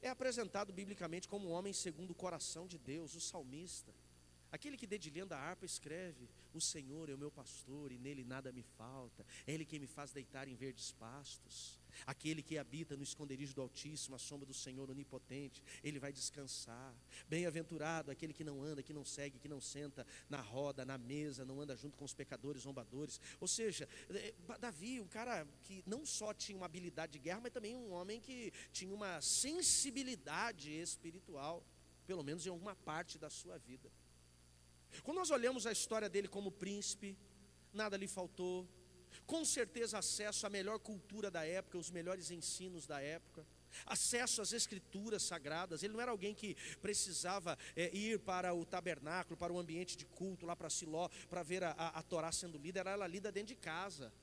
é apresentado biblicamente como um homem segundo o coração de Deus, o salmista. Aquele que dedilhando a harpa escreve: o Senhor é o meu pastor e nele nada me falta, é Ele quem me faz deitar em verdes pastos. Aquele que habita no esconderijo do Altíssimo, a sombra do Senhor onipotente, Ele vai descansar. Bem-aventurado aquele que não anda, que não segue, que não senta na roda, na mesa, não anda junto com os pecadores zombadores. Ou seja, Davi, um cara que não só tinha uma habilidade de guerra, mas também um homem que tinha uma sensibilidade espiritual, pelo menos em alguma parte da sua vida. Quando nós olhamos a história dele como príncipe, nada lhe faltou, com certeza acesso à melhor cultura da época, os melhores ensinos da época, acesso às escrituras sagradas. Ele não era alguém que precisava ir para o tabernáculo, para o ambiente de culto, lá para Siló, para ver a Torá sendo lida. Ela era lida dentro de casa.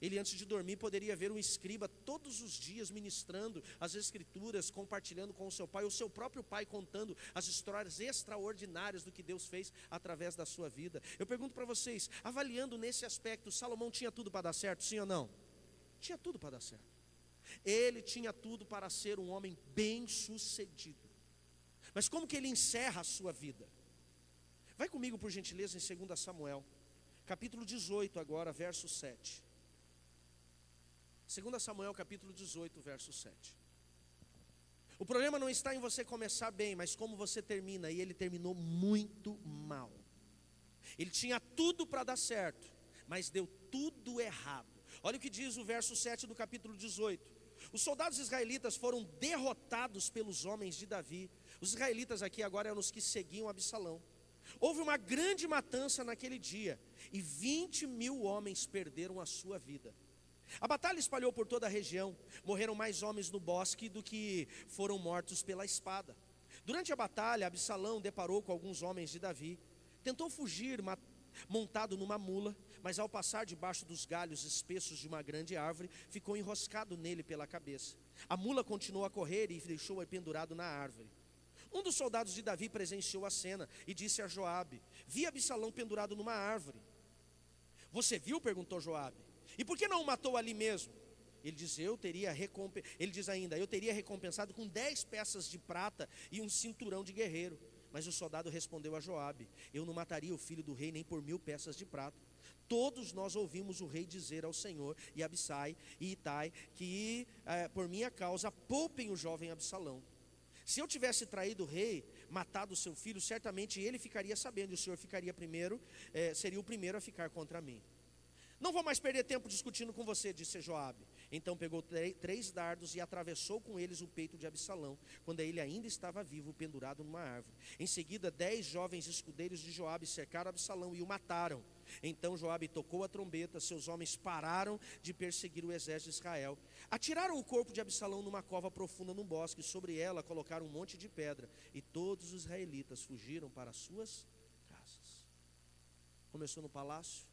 Ele, antes de dormir, poderia ver um escriba todos os dias ministrando as escrituras, compartilhando com o seu pai, o seu próprio pai contando as histórias extraordinárias do que Deus fez através da sua vida. Eu pergunto para vocês, avaliando nesse aspecto, Salomão tinha tudo para dar certo, sim ou não? Tinha tudo para dar certo. Ele tinha tudo para ser um homem bem-sucedido. Mas como que ele encerra a sua vida? Vai comigo, por gentileza, em 2 Samuel, capítulo 18 agora, verso 7. 2 Samuel capítulo 18, verso 7. O problema não está em você começar bem, mas como você termina. E ele terminou muito mal. Ele tinha tudo para dar certo, mas deu tudo errado. Olha o que diz o verso 7 do capítulo 18. Os soldados israelitas foram derrotados pelos homens de Davi. Os israelitas aqui agora eram os que seguiam Absalão. Houve uma grande matança naquele dia, e 20.000 homens perderam a sua vida. A batalha espalhou por toda a região. Morreram mais homens no bosque do que foram mortos pela espada. Durante a batalha, Absalão deparou com alguns homens de Davi. Tentou fugir montado numa mula, mas ao passar debaixo dos galhos espessos de uma grande árvore, ficou enroscado nele pela cabeça. A mula continuou a correr e deixou-o pendurado na árvore. Um dos soldados de Davi presenciou a cena e disse a Joabe: vi Absalão pendurado numa árvore. Você viu? Perguntou Joabe. E por que não o matou ali mesmo? Ele diz ainda, eu teria recompensado com 10 peças de prata e um cinturão de guerreiro. Mas o soldado respondeu a Joabe: eu não mataria o filho do rei nem por 1000 peças de prata. Todos nós ouvimos o rei dizer ao Senhor e Abissai e Itai que por minha causa poupem o jovem Absalão. Se eu tivesse traído o rei, matado o seu filho, certamente ele ficaria sabendo, e o Senhor seria o primeiro a ficar contra mim. Não vou mais perder tempo discutindo com você, disse Joabe. Então pegou 3 dardos e atravessou com eles o peito de Absalão, quando ele ainda estava vivo, pendurado numa árvore. Em seguida, 10 jovens escudeiros de Joabe cercaram Absalão e o mataram. Então Joabe tocou a trombeta, seus homens pararam de perseguir o exército de Israel. Atiraram o corpo de Absalão numa cova profunda no bosque, sobre ela colocaram um monte de pedra, e todos os israelitas fugiram para suas casas. Começou no palácio.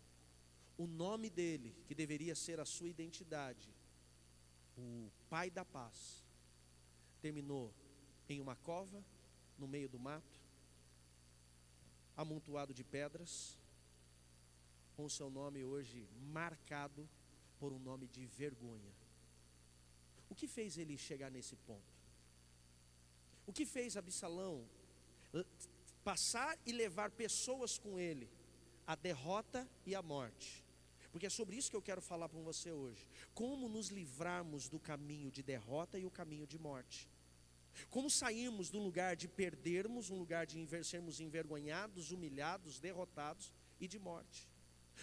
O nome dele, que deveria ser a sua identidade, o Pai da Paz, terminou em uma cova, no meio do mato, amontoado de pedras, com o seu nome hoje marcado por um nome de vergonha. O que fez ele chegar nesse ponto? O que fez Absalão passar e levar pessoas com ele à derrota e à morte? Porque é sobre isso que eu quero falar com você hoje. Como nos livrarmos do caminho de derrota e o caminho de morte. Como sairmos do lugar de perdermos, um lugar de sermos envergonhados, humilhados, derrotados e de morte.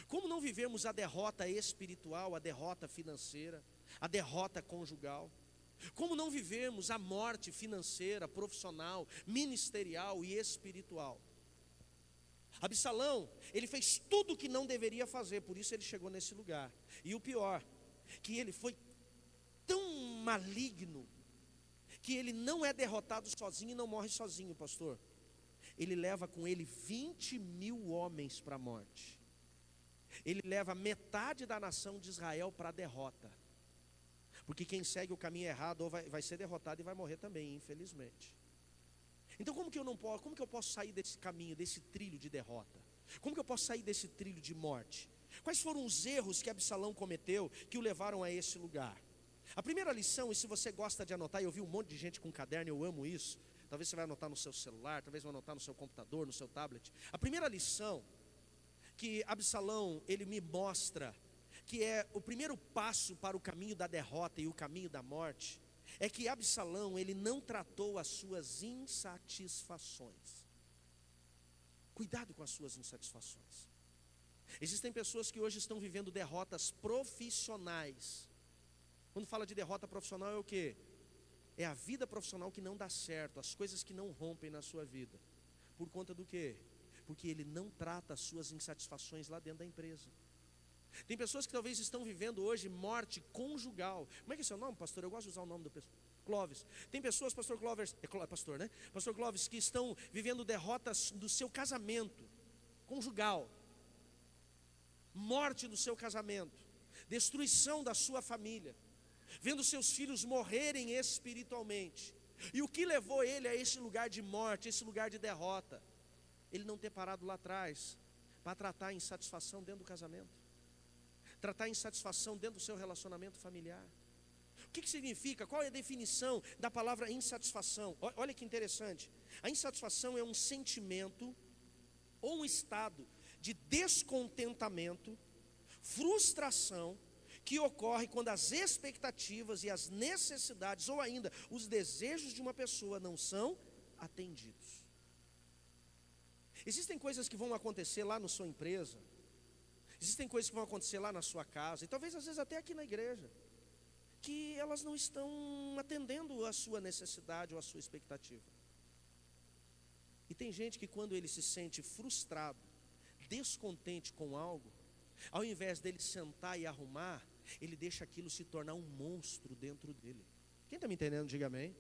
Como não vivemos a derrota espiritual, a derrota financeira, a derrota conjugal. Como não vivemos a morte financeira, profissional, ministerial e espiritual. Absalão, ele fez tudo o que não deveria fazer, por isso ele chegou nesse lugar. E o pior, que ele foi tão maligno, que ele não é derrotado sozinho e não morre sozinho, pastor. Ele leva com ele 20.000 homens para a morte. Ele leva metade da nação de Israel para a derrota. Porque quem segue o caminho errado ou vai ser derrotado e vai morrer também, infelizmente. Então como que eu posso sair desse caminho, desse trilho de derrota? Como que eu posso sair desse trilho de morte? Quais foram os erros que Absalão cometeu que o levaram a esse lugar? A primeira lição, e se você gosta de anotar, eu vi um monte de gente com caderno, eu amo isso. Talvez você vai anotar no seu celular, talvez vai anotar no seu computador, no seu tablet. A primeira lição que Absalão, ele me mostra, que é o primeiro passo para o caminho da derrota e o caminho da morte, é que Absalão, ele não tratou as suas insatisfações. Cuidado com as suas insatisfações. Existem pessoas que hoje estão vivendo derrotas profissionais. Quando fala de derrota profissional é o quê? É a vida profissional que não dá certo, as coisas que não rompem na sua vida. Por conta do quê? Porque ele não trata as suas insatisfações lá dentro da empresa. Tem pessoas que talvez estão vivendo hoje morte conjugal. Como é que é seu nome, pastor? Eu gosto de usar o nome do pessoal. Clóvis. Tem pessoas, pastor Clóvis, pastor, né? Pastor Clóvis, que estão vivendo derrotas do seu casamento conjugal. Morte do seu casamento. Destruição da sua família. Vendo seus filhos morrerem espiritualmente. E o que levou ele a esse lugar de morte, esse lugar de derrota? Ele não ter parado lá atrás para tratar a insatisfação dentro do casamento. Tratar a insatisfação dentro do seu relacionamento familiar. O que significa? Qual é a definição da palavra insatisfação? Olha que interessante. A insatisfação é um sentimento ou um estado de descontentamento, frustração, que ocorre quando as expectativas e as necessidades, ou ainda os desejos de uma pessoa não são atendidos. Existem coisas que vão acontecer lá na sua empresa, existem coisas que vão acontecer lá na sua casa, e talvez às vezes até aqui na igreja, que elas não estão atendendo a sua necessidade ou a sua expectativa. E tem gente que quando ele se sente frustrado, descontente com algo, ao invés dele sentar e arrumar, ele deixa aquilo se tornar um monstro dentro dele. Quem está me entendendo, diga amém.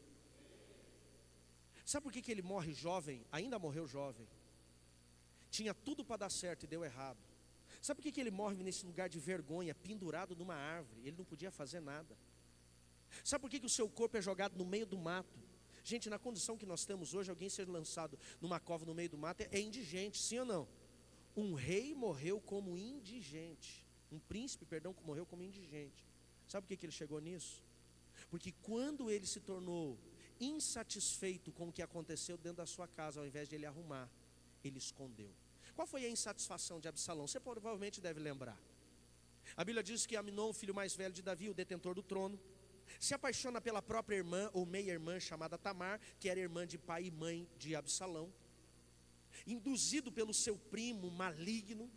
Sabe por que ele morre jovem? Ainda morreu jovem. Tinha tudo para dar certo e deu errado. Sabe por que ele morre nesse lugar de vergonha, pendurado numa árvore? Ele não podia fazer nada. Sabe por que o seu corpo é jogado no meio do mato? Gente, na condição que nós temos hoje, alguém ser lançado numa cova no meio do mato é indigente, sim ou não? Um rei morreu como indigente. Um príncipe, perdão, morreu como indigente. Sabe por que ele chegou nisso? Porque quando ele se tornou insatisfeito com o que aconteceu dentro da sua casa, ao invés de ele arrumar, ele escondeu. Qual foi a insatisfação de Absalão? Você provavelmente deve lembrar. A Bíblia diz que Aminon, o filho mais velho de Davi, o detentor do trono, se apaixona pela própria irmã ou meia-irmã chamada Tamar, que era irmã de pai e mãe de Absalão. Induzido pelo seu primo maligno,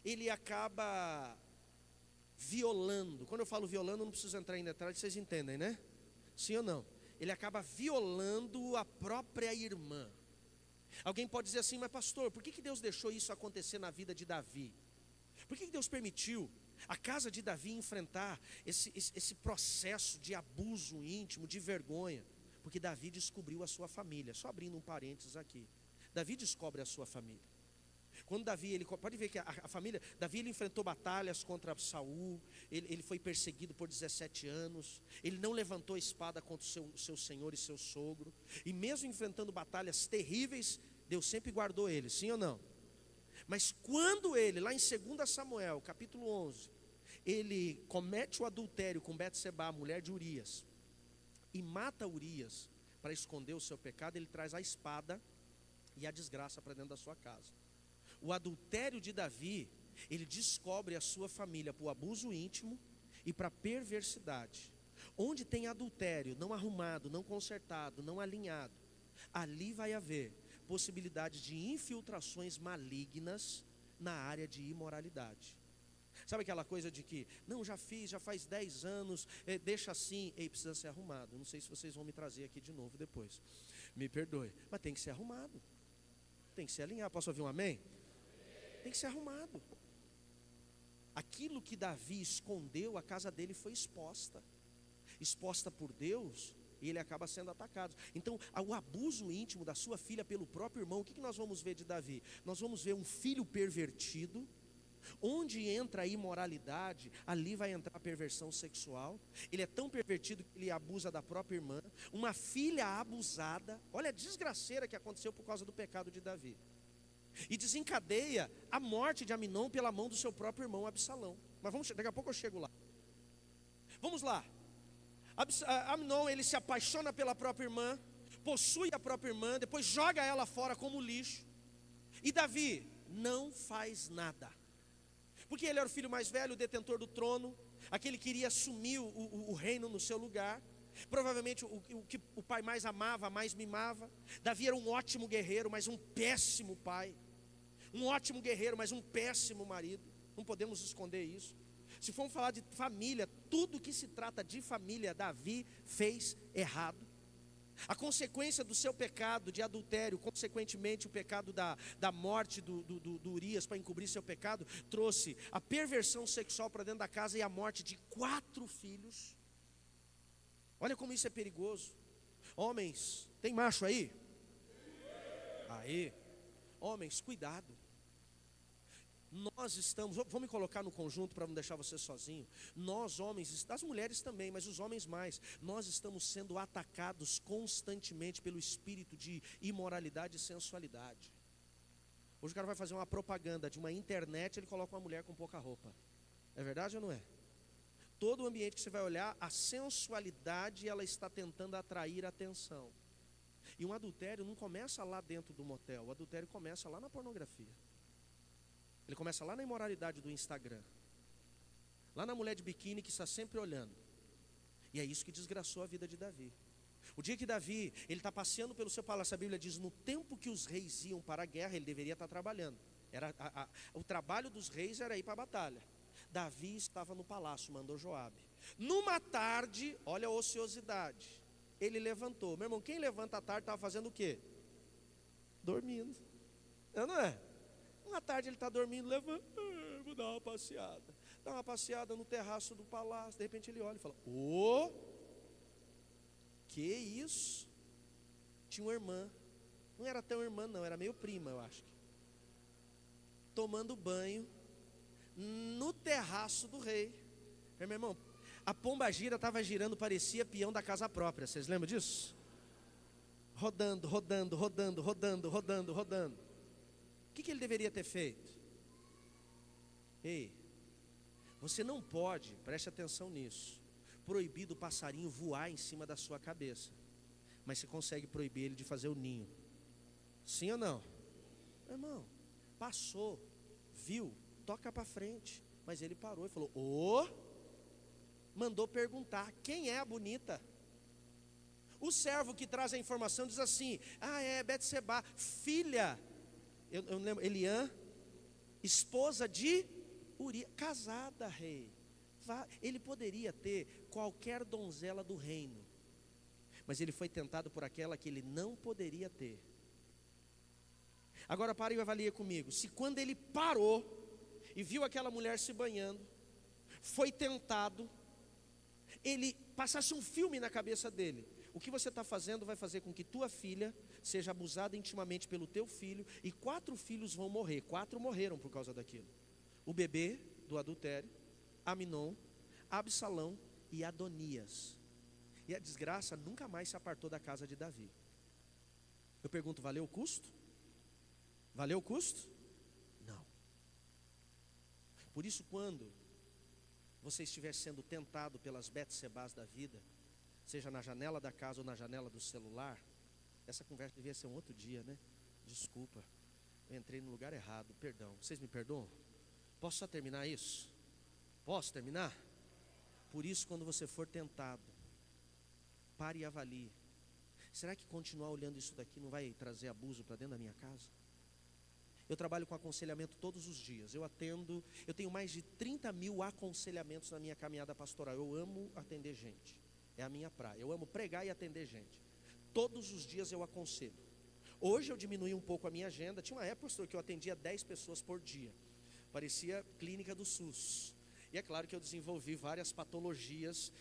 ele acaba violando. Quando eu falo violando, não preciso entrar em detalhes, vocês entendem, né? Sim ou não? Ele acaba violando a própria irmã. Alguém pode dizer assim, mas pastor, por que Deus deixou isso acontecer na vida de Davi? Por que Deus permitiu a casa de Davi enfrentar esse processo de abuso íntimo, de vergonha? Porque Davi descobriu a sua família. Só abrindo um parênteses aqui. Davi descobre a sua família. Quando Davi, ele pode ver que a família, Davi ele enfrentou batalhas contra Saul, ele foi perseguido por 17 anos, ele não levantou a espada contra o seu senhor e seu sogro, e mesmo enfrentando batalhas terríveis, Deus sempre guardou ele, sim ou não? Mas quando ele, lá em 2 Samuel, capítulo 11, ele comete o adultério com Betseba, a mulher de Urias, e mata Urias para esconder o seu pecado, ele traz a espada e a desgraça para dentro da sua casa. O adultério de Davi, ele descobre a sua família para o abuso íntimo e para a perversidade. Onde tem adultério não arrumado, não consertado, não alinhado, ali vai haver possibilidade de infiltrações malignas na área de imoralidade. Sabe aquela coisa de que, não, já fiz, já faz 10 anos, deixa assim, precisa ser arrumado. Não sei se vocês vão me trazer aqui de novo depois, me perdoe, mas tem que ser arrumado, tem que ser alinhado. Posso ouvir um amém? Tem que ser arrumado. Aquilo que Davi escondeu, a casa dele foi exposta por Deus, e ele acaba sendo atacado. Então, o abuso íntimo da sua filha pelo próprio irmão, o que nós vamos ver de Davi? Nós vamos ver um filho pervertido. Onde entra a imoralidade, ali vai entrar a perversão sexual. Ele é tão pervertido que ele abusa da própria irmã. Uma filha abusada. Olha a desgraceira que aconteceu por causa do pecado de Davi. E desencadeia a morte de Aminon pela mão do seu próprio irmão Absalão. Mas daqui a pouco eu chego lá. Vamos lá. Aminon, ele se apaixona pela própria irmã, possui a própria irmã, depois joga ela fora como lixo. E Davi não faz nada, porque ele era o filho mais velho, o detentor do trono, aquele que iria assumir o reino no seu lugar. Provavelmente o que o pai mais amava, mais mimava. Davi era um ótimo guerreiro, mas um péssimo pai. Um ótimo guerreiro, mas um péssimo marido. Não podemos esconder isso. Se formos falar de família, tudo que se trata de família, Davi fez errado. A consequência do seu pecado de adultério, consequentemente o pecado da morte do Urias para encobrir seu pecado, trouxe a perversão sexual para dentro da casa e a morte de 4 filhos. Olha como isso é perigoso. Homens, tem macho aí? Aí, homens, cuidado. Nós estamos, vou me colocar no conjunto para não deixar você sozinho. Nós homens, as mulheres também, mas os homens mais, nós estamos sendo atacados constantemente pelo espírito de imoralidade e sensualidade. Hoje o cara vai fazer uma propaganda de uma internet, ele coloca uma mulher com pouca roupa. É verdade ou não é? Todo o ambiente que você vai olhar, a sensualidade, ela está tentando atrair atenção. E um adultério não começa lá dentro do motel, o adultério começa lá na pornografia. Ele começa lá na imoralidade do Instagram, lá na mulher de biquíni que está sempre olhando. E é isso que desgraçou a vida de Davi. O dia que Davi, ele está passeando pelo seu palácio, a Bíblia diz, no tempo que os reis iam para a guerra, ele deveria estar trabalhando. O trabalho dos reis era ir para a batalha. Davi estava no palácio, mandou Joabe. Numa tarde, olha a ociosidade, ele levantou. Meu irmão, quem levanta à tarde estava fazendo o quê? Dormindo. Não é? Uma tarde ele está dormindo, levanta, vou dar uma passeada. Dá uma passeada no terraço do palácio. De repente ele olha e fala, que isso? Tinha uma irmã, não era tão irmã não, era meio prima eu acho, tomando banho no terraço do rei. Meu irmão, a pombagira estava girando, parecia peão da casa própria. Vocês lembram disso? Rodando, rodando, rodando, rodando, rodando, rodando. O que ele deveria ter feito? Ei, você não pode, preste atenção nisso, proibir do passarinho voar em cima da sua cabeça, mas você consegue proibir ele de fazer o ninho. Sim ou não? Meu irmão, passou, viu, toca para frente. Mas ele parou e falou, mandou perguntar, quem é a bonita? O servo que traz a informação diz assim, é Betseba, filha, eu lembro, Eliã, esposa de Urias, casada, rei. ele poderia ter qualquer donzela do reino, mas ele foi tentado por aquela que ele não poderia ter. Agora pare e avalie comigo. Se quando ele parou e viu aquela mulher se banhando, foi tentado, ele passasse um filme na cabeça dele: o que você está fazendo vai fazer com que tua filha seja abusada intimamente pelo teu filho, e 4 filhos vão morrer. 4 morreram por causa daquilo: o bebê do adultério, Aminon, Absalão e Adonias. E a desgraça nunca mais se apartou da casa de Davi. Eu pergunto, valeu o custo? Valeu o custo? Não. Por isso, quando você estiver sendo tentado pelas Betsebás da vida, seja na janela da casa ou na janela do celular, essa conversa devia ser um outro dia, né? Desculpa, eu entrei no lugar errado, perdão. Vocês me perdoam? Posso só terminar isso? Posso terminar? Por isso, quando você for tentado, pare e avalie: será que continuar olhando isso daqui não vai trazer abuso para dentro da minha casa? Eu trabalho com aconselhamento todos os dias. Eu tenho mais de 30 mil aconselhamentos na minha caminhada pastoral. Eu amo atender gente, é a minha praia. Eu amo pregar e atender gente. Todos os dias eu aconselho. Hoje eu diminui um pouco a minha agenda. Tinha uma época, pastor, que eu atendia 10 pessoas por dia. Parecia clínica do SUS. E é claro que eu desenvolvi várias patologias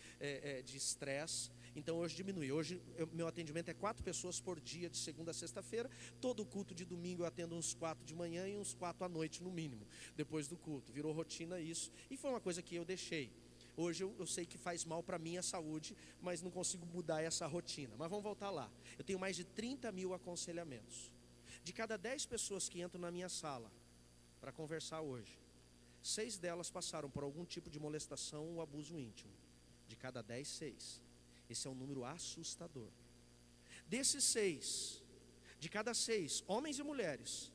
de estresse. Então hoje diminui. Hoje meu atendimento é 4 pessoas por dia, de segunda a sexta-feira. Todo culto de domingo eu atendo uns 4 de manhã e uns 4 à noite no mínimo, depois do culto. Virou rotina isso. E foi uma coisa que eu deixei. Hoje eu sei que faz mal para a minha saúde, mas não consigo mudar essa rotina. Mas vamos voltar lá. Eu tenho mais de 30 mil aconselhamentos. De cada 10 pessoas que entram na minha sala para conversar hoje, 6 delas passaram por algum tipo de molestação ou abuso íntimo. De cada 10, 6. Esse é um número assustador. Desses 6, de cada 6, homens e mulheres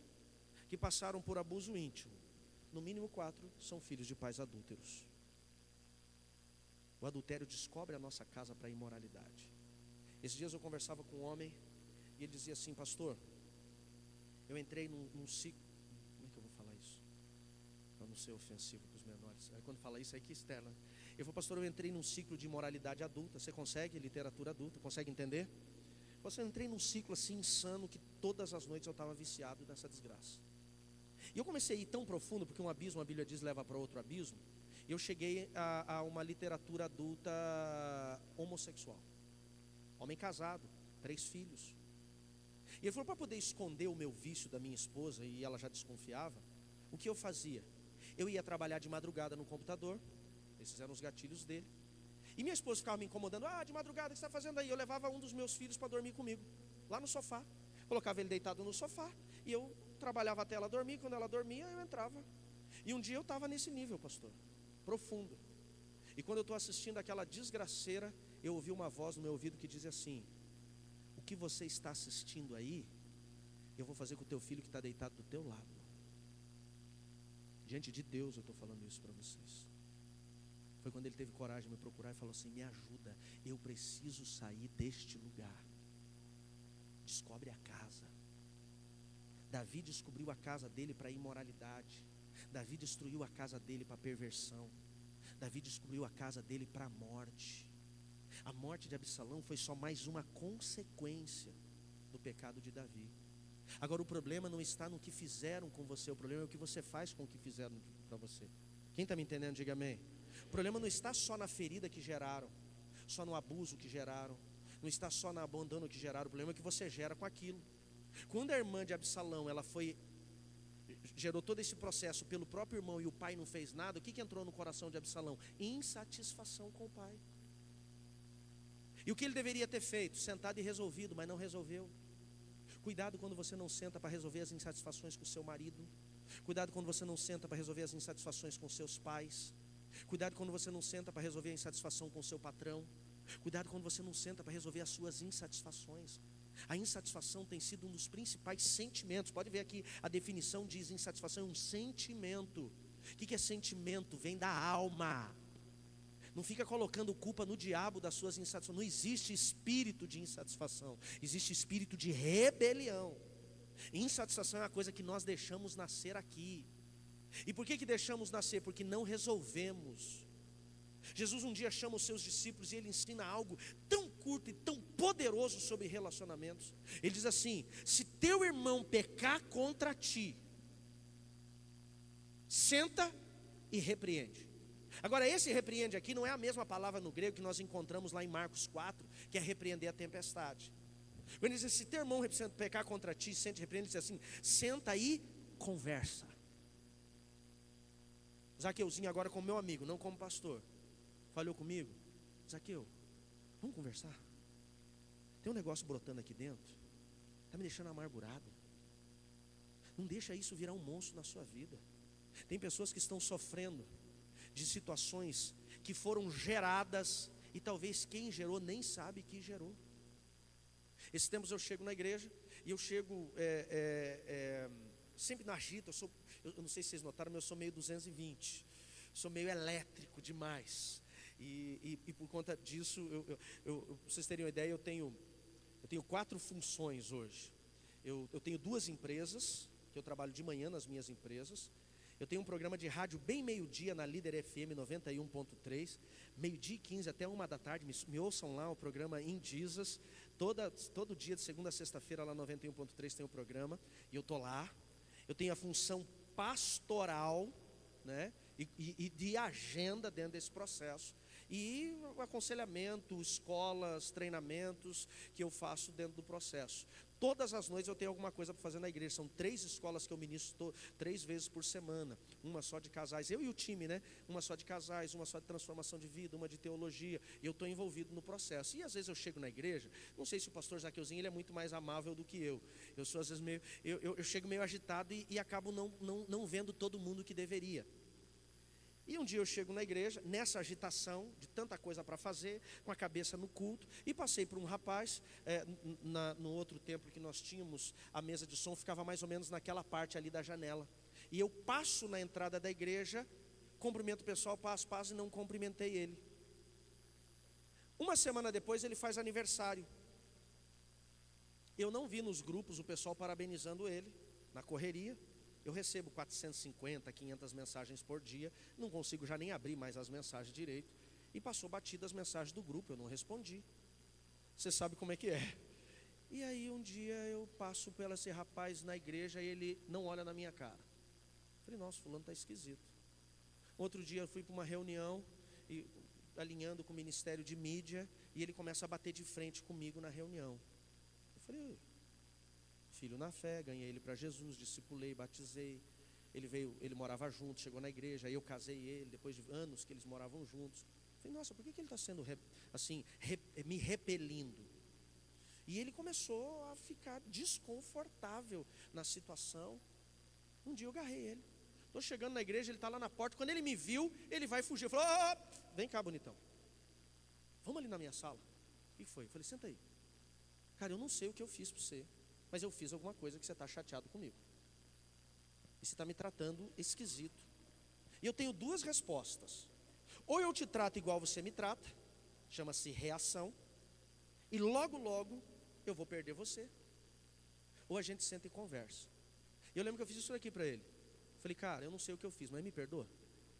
que passaram por abuso íntimo, no mínimo 4 são filhos de pais adúlteros. O adultério descobre a nossa casa para a imoralidade. Esses dias eu conversava com um homem e ele dizia assim: pastor, eu entrei num ciclo. Como é que eu vou falar isso? Para não ser ofensivo para os menores. Aí quando fala isso, é que externa. Eu falei: pastor, eu entrei num ciclo de imoralidade adulta. Você consegue? Literatura adulta, consegue entender? Eu entrei num ciclo assim insano que todas as noites eu estava viciado nessa desgraça. E eu comecei a ir tão profundo, porque um abismo, a Bíblia diz, leva para outro abismo. E eu cheguei a uma literatura adulta homossexual. Homem casado, 3 filhos. E ele falou: para poder esconder o meu vício da minha esposa, e ela já desconfiava, o que eu fazia? Eu ia trabalhar de madrugada no computador. Esses eram os gatilhos dele. E minha esposa ficava me incomodando: de madrugada, o que você está fazendo aí? Eu levava um dos meus filhos para dormir comigo, lá no sofá. Colocava ele deitado no sofá, e eu trabalhava até ela dormir. Quando ela dormia, eu entrava. E um dia eu estava nesse nível, pastor, profundo. E quando eu estou assistindo aquela desgraceira, eu ouvi uma voz no meu ouvido que diz assim: o que você está assistindo aí, eu vou fazer com o teu filho que está deitado do teu lado. Diante de Deus eu estou falando isso para vocês. Foi quando ele teve coragem de me procurar e falou assim: me ajuda, eu preciso sair deste lugar. Descobre a casa. Davi descobriu a casa dele para a imoralidade. Davi destruiu a casa dele para a perversão. Davi descobriu a casa dele para a morte. A morte de Absalão foi só mais uma consequência do pecado de Davi. Agora o problema não está no que fizeram com você, o problema é o que você faz com o que fizeram para você. Quem está me entendendo, diga amém. O problema não está só na ferida que geraram, só no abuso que geraram, não está só no abandono que geraram, o problema é que você gera com aquilo. Quando a irmã de Absalão, gerou todo esse processo pelo próprio irmão e o pai não fez nada, o que entrou no coração de Absalão? Insatisfação com o pai. E o que ele deveria ter feito? Sentado e resolvido, mas não resolveu. Cuidado quando você não senta para resolver as insatisfações com o seu marido. Cuidado quando você não senta para resolver as insatisfações com seus pais. Cuidado quando você não senta para resolver a insatisfação com o seu patrão. Cuidado quando você não senta para resolver as suas insatisfações. A insatisfação tem sido um dos principais sentimentos. Pode ver aqui, a definição diz: insatisfação é um sentimento. O que é sentimento? Vem da alma. Não fica colocando culpa no diabo das suas insatisfações. Não existe espírito de insatisfação, existe espírito de rebelião. Insatisfação é a coisa que nós deixamos nascer aqui. E por que deixamos nascer? Porque não resolvemos. Jesus um dia chama os seus discípulos e ele ensina algo tão curto e tão poderoso sobre relacionamentos. Ele diz assim: se teu irmão pecar contra ti, senta e repreende. Agora, esse repreende aqui não é a mesma palavra no grego que nós encontramos lá em Marcos 4, que é repreender a tempestade. Quando ele diz, se teu irmão pecar contra ti, senta e repreende, ele diz assim: senta e conversa. Zaqueuzinho agora como meu amigo, não como pastor, falou comigo: Zaqueu, vamos conversar? Tem um negócio brotando aqui dentro, está me deixando amargurado. Não deixa isso virar um monstro na sua vida. Tem pessoas que estão sofrendo de situações que foram geradas e talvez quem gerou nem sabe que gerou. Esses tempos eu chego na igreja e eu chego sempre na agita. Eu não sei se vocês notaram, mas eu sou meio 220, sou meio elétrico demais. E por conta disso, pra vocês terem uma ideia, eu tenho 4 funções hoje. Eu tenho 2 empresas, que eu trabalho de manhã nas minhas empresas. Eu tenho um programa de rádio bem meio-dia na Líder FM 91.3, meio-dia e 15 até 1 da tarde, me ouçam lá, o programa In Jesus, todo dia de segunda a sexta-feira lá 91.3 tem o programa, e eu estou lá. Eu tenho a função pastoral, né, e de agenda dentro desse processo, e o aconselhamento, escolas, treinamentos que eu faço dentro do processo. Todas as noites eu tenho alguma coisa para fazer na igreja. São 3 escolas que eu ministro 3 vezes por semana. Uma só de casais, eu e o time, né? Uma só de casais, uma só de transformação de vida, uma de teologia. E eu estou envolvido no processo. E às vezes eu chego na igreja, não sei se o pastor Zaqueuzinho ele é muito mais amável do que eu. Eu sou às vezes meio, eu chego meio agitado e acabo não vendo todo mundo que deveria. E um dia eu chego na igreja, nessa agitação, de tanta coisa para fazer, com a cabeça no culto, e passei por um rapaz, no outro templo que nós tínhamos, a mesa de som ficava mais ou menos naquela parte ali da janela. E eu passo na entrada da igreja, cumprimento o pessoal, passo, e não cumprimentei ele. Uma semana depois ele faz aniversário. Eu não vi nos grupos o pessoal parabenizando ele, na correria. Eu recebo 450, 500 mensagens por dia, não consigo já nem abrir mais as mensagens direito. E passou batidas as mensagens do grupo, eu não respondi. Você sabe como é que é. E aí um dia eu passo pelo esse rapaz na igreja e ele não olha na minha cara. Falei, nossa, fulano está esquisito. Outro dia eu fui para uma reunião, alinhando com o Ministério de Mídia, e ele começa a bater de frente comigo na reunião. Eu falei, filho na fé, ganhei ele para Jesus, discipulei, batizei. Ele morava junto, chegou na igreja, aí eu casei ele, depois de anos que eles moravam juntos. Falei, nossa, por que ele está sendo assim, me repelindo? E ele começou a ficar desconfortável na situação. Um dia eu agarrei ele. Estou chegando na igreja, ele está lá na porta. Quando ele me viu, ele vai fugir. Eu falei, vem cá, bonitão. Vamos ali na minha sala. O que foi? Eu falei, senta aí. Cara, eu não sei o que eu fiz para você, mas eu fiz alguma coisa que você está chateado comigo. E você está me tratando esquisito. E eu tenho 2 respostas. Ou eu te trato igual você me trata, chama-se reação, e logo, logo, eu vou perder você. Ou a gente senta e conversa. E eu lembro que eu fiz isso aqui para ele. Falei, cara, eu não sei o que eu fiz, mas me perdoa.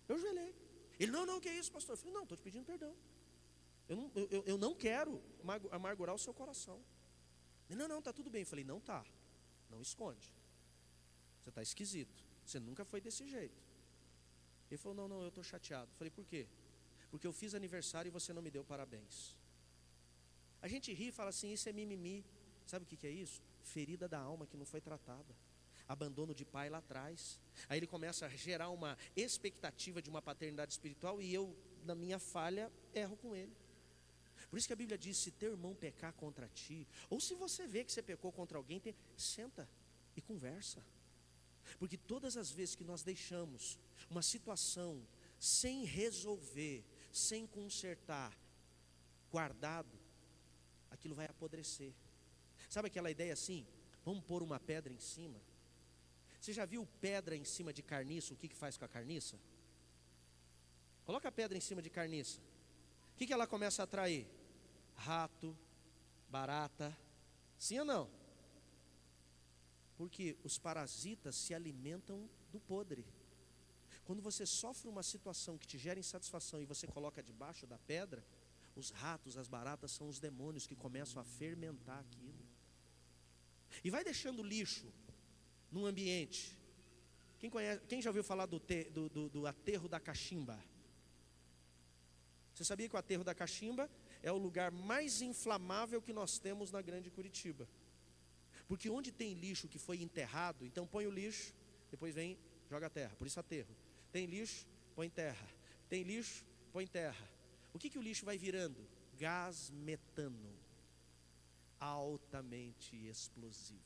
Eu joelhei. Ele, não, que é isso, pastor? Eu falei, não, estou te pedindo perdão. Eu não quero amargurar o seu coração. Ele, não, está tudo bem. Eu falei, não tá, não esconde. Você está esquisito, você nunca foi desse jeito. Ele falou, não, eu estou chateado. Eu falei, por quê? Porque eu fiz aniversário e você não me deu parabéns. A gente ri e fala assim, isso é mimimi. Sabe o que é isso? Ferida da alma que não foi tratada. Abandono de pai lá atrás. Aí ele começa a gerar uma expectativa de uma paternidade espiritual e eu, na minha falha, erro com ele. Por isso que a Bíblia diz, se teu irmão pecar contra ti, ou se você vê que você pecou contra alguém, senta e conversa. Porque todas as vezes que nós deixamos uma situação sem resolver, sem consertar, guardado, aquilo vai apodrecer. Sabe aquela ideia assim, vamos pôr uma pedra em cima? Você já viu pedra em cima de carniça, o que faz com a carniça? Coloca a pedra em cima de carniça. O que ela começa a atrair? Rato, barata, sim ou não? Porque os parasitas se alimentam do podre. Quando você sofre uma situação que te gera insatisfação e você coloca debaixo da pedra, os ratos, as baratas são os demônios que começam a fermentar aquilo. E vai deixando lixo num ambiente. Quem já ouviu falar do aterro da cachimba? Você sabia que o aterro da cachimba é o lugar mais inflamável que nós temos na grande Curitiba? Porque onde tem lixo que foi enterrado, então põe o lixo, depois vem, joga a terra, por isso aterro. Tem lixo, põe terra. Tem lixo, põe terra. O que o lixo vai virando? Gás metano, altamente explosivo.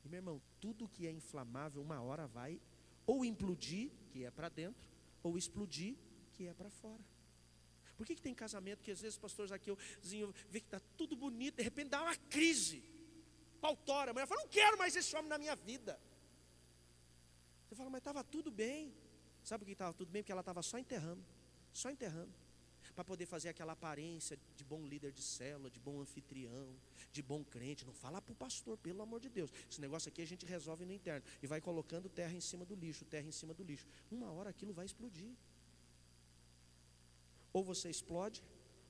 E meu irmão, tudo que é inflamável, uma hora vai ou implodir, que é para dentro, ou explodir, que é para fora. Por que tem casamento que às vezes o pastor Zaqueuzinho vê que está tudo bonito, de repente dá uma crise, pautora, a mulher fala, não quero mais esse homem na minha vida. Você fala, mas estava tudo bem. Sabe por que estava tudo bem? Porque ela estava só enterrando, para poder fazer aquela aparência de bom líder de célula, de bom anfitrião, de bom crente. Não fala para o pastor, pelo amor de Deus. Esse negócio aqui a gente resolve no interno. E vai colocando terra em cima do lixo, terra em cima do lixo. Uma hora aquilo vai explodir. Ou você explode,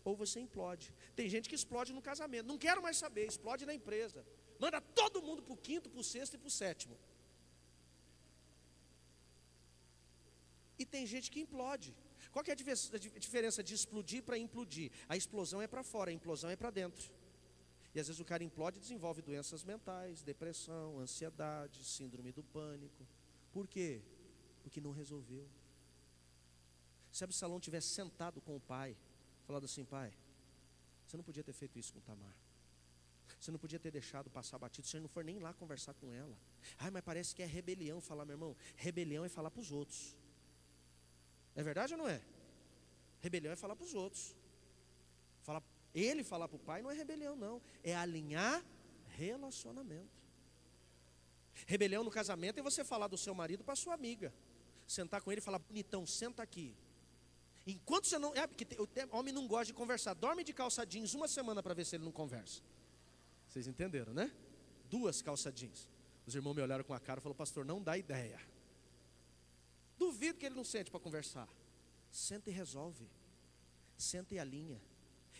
ou você implode. Tem gente que explode no casamento. Não quero mais saber, explode na empresa. Manda todo mundo para o quinto, para o sexto e para o sétimo. E tem gente que implode. Qual que é a diferença de explodir para implodir? A explosão é para fora, a implosão é para dentro. E às vezes o cara implode e desenvolve doenças mentais, depressão, ansiedade, síndrome do pânico. Por quê? Porque não resolveu. Se Absalão tivesse sentado com o pai, falado assim, pai, você não podia ter feito isso com Tamar. Você não podia ter deixado passar batido, você não for nem lá conversar com ela. Ai, mas parece que é rebelião falar, meu irmão. Rebelião é falar para os outros. É verdade ou não é? Rebelião é falar para os outros. Ele falar para o pai não é rebelião, não. É alinhar relacionamento. Rebelião no casamento é você falar do seu marido para sua amiga. Sentar com ele e falar, bonitão, senta aqui. Enquanto você não... porque o homem não gosta de conversar. Dorme de calça jeans uma semana para ver se ele não conversa. Vocês entenderam, né? 2 calça jeans. Os irmãos me olharam com a cara e falaram, pastor, não dá ideia. Duvido que ele não sente para conversar. Senta e resolve. Senta e alinha.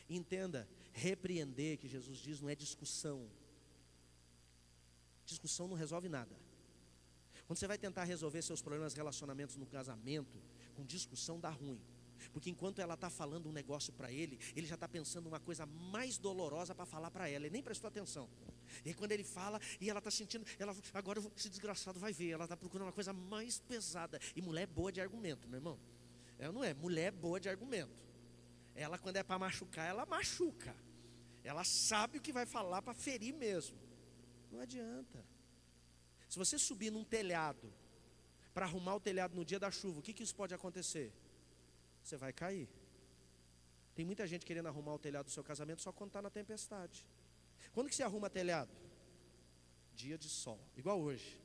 Entenda, repreender, que Jesus diz, não é discussão. Discussão não resolve nada. Quando você vai tentar resolver seus problemas, relacionamentos no casamento, com discussão dá ruim. Porque enquanto ela está falando um negócio para ele já está pensando uma coisa mais dolorosa para falar para ela. Ele nem prestou atenção. E aí, quando ele fala, e ela está sentindo, agora esse desgraçado vai ver, ela está procurando uma coisa mais pesada. E mulher é boa de argumento, meu irmão. Ela não é, mulher é boa de argumento. Ela, quando é para machucar, ela machuca. Ela sabe o que vai falar para ferir mesmo. Não adianta. Se você subir num telhado, para arrumar o telhado no dia da chuva, o que isso pode acontecer? Você vai cair. Tem muita gente querendo arrumar o telhado do seu casamento só quando está na tempestade. Quando que você arruma telhado? Dia de sol, igual hoje.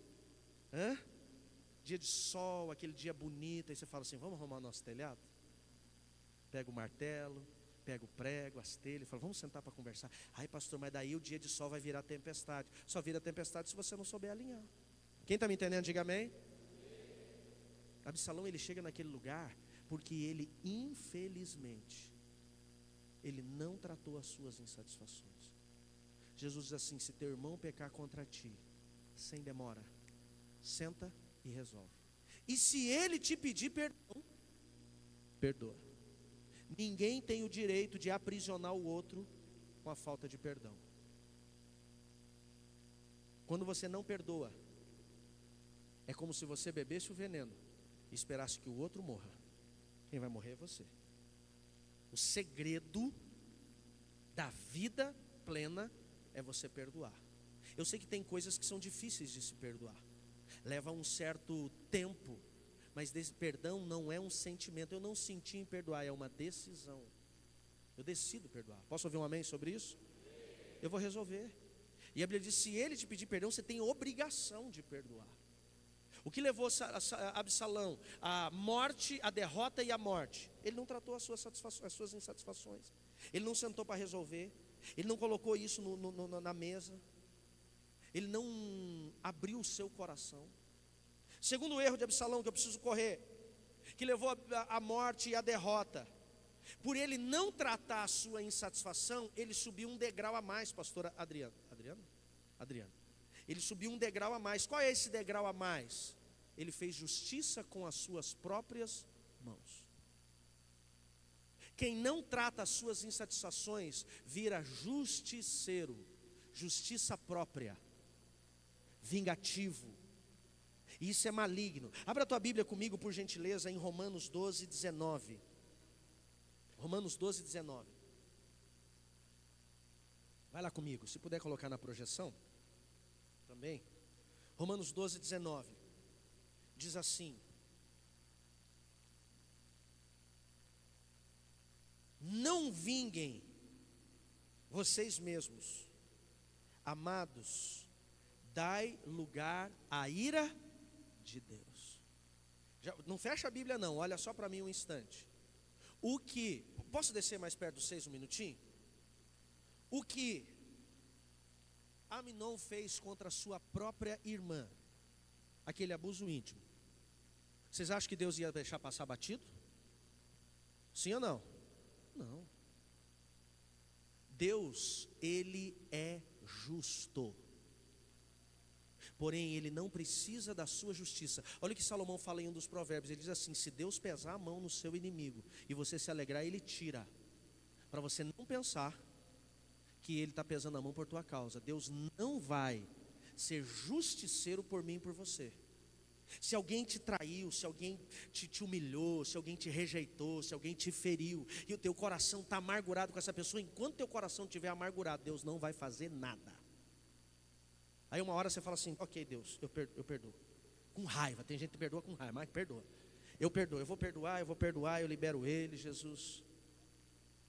Dia de sol, aquele dia bonito. Aí você fala assim, vamos arrumar o nosso telhado? Pega o martelo, pega o prego, as telhas, e fala, vamos sentar para conversar. Ai pastor, mas daí o dia de sol vai virar tempestade. Só vira tempestade se você não souber alinhar. Quem está me entendendo, diga amém. Absalão, ele chega naquele lugar porque ele, infelizmente, ele não tratou as suas insatisfações. Jesus diz assim, se teu irmão pecar contra ti, sem demora, senta e resolve. E se ele te pedir perdão, perdoa. Ninguém tem o direito de aprisionar o outro com a falta de perdão. Quando você não perdoa, é como se você bebesse o veneno e esperasse que o outro morra. Quem vai morrer é você. O segredo da vida plena é você perdoar. Eu sei que tem coisas que são difíceis de se perdoar. Leva um certo tempo. Mas perdão não é um sentimento. Eu não senti em perdoar, é uma decisão. Eu decido perdoar. Posso ouvir um amém sobre isso? Eu vou resolver. E a Bíblia diz, se ele te pedir perdão, você tem obrigação de perdoar. O que levou Absalão à morte, à derrota e à morte? Ele não tratou as suas insatisfações. Ele não sentou para resolver. Ele não colocou isso na mesa. Ele não abriu o seu coração. Segundo erro de Absalão que eu preciso correr, que levou à morte e à derrota. Por ele não tratar a sua insatisfação, ele subiu um degrau a mais, pastora Adriana. Ele subiu um degrau a mais. Qual é esse degrau a mais? Ele fez justiça com as suas próprias mãos. Quem não trata as suas insatisfações vira justiceiro, justiça própria, vingativo. E isso é maligno. Abra a tua Bíblia comigo, por gentileza, em Romanos 12, 19. Romanos 12, 19. Vai lá comigo, se puder colocar na projeção também. Romanos 12, 19. Diz assim: não vinguem vocês mesmos, amados, dai lugar à ira de Deus. Não fecha a Bíblia não, olha só para mim um instante. Posso descer mais perto dos 6 um minutinho? O que Aminon fez contra a sua própria irmã, aquele abuso íntimo, vocês acham que Deus ia deixar passar batido? Sim ou não? Não. Deus, Ele é justo. Porém, Ele não precisa da sua justiça. Olha o que Salomão fala em um dos provérbios. Ele diz assim: se Deus pesar a mão no seu inimigo e você se alegrar, Ele tira. Para você não pensar que Ele está pesando a mão por tua causa. Deus não vai ser justiceiro por mim e por você. Se alguém te traiu, se alguém te humilhou, se alguém te rejeitou, se alguém te feriu, e o teu coração está amargurado com essa pessoa, enquanto teu coração estiver amargurado, Deus não vai fazer nada. Aí uma hora você fala assim: ok Deus, eu perdoo. Com raiva, tem gente que perdoa com raiva, mas perdoa. Eu perdoo, eu vou perdoar, eu libero ele, Jesus.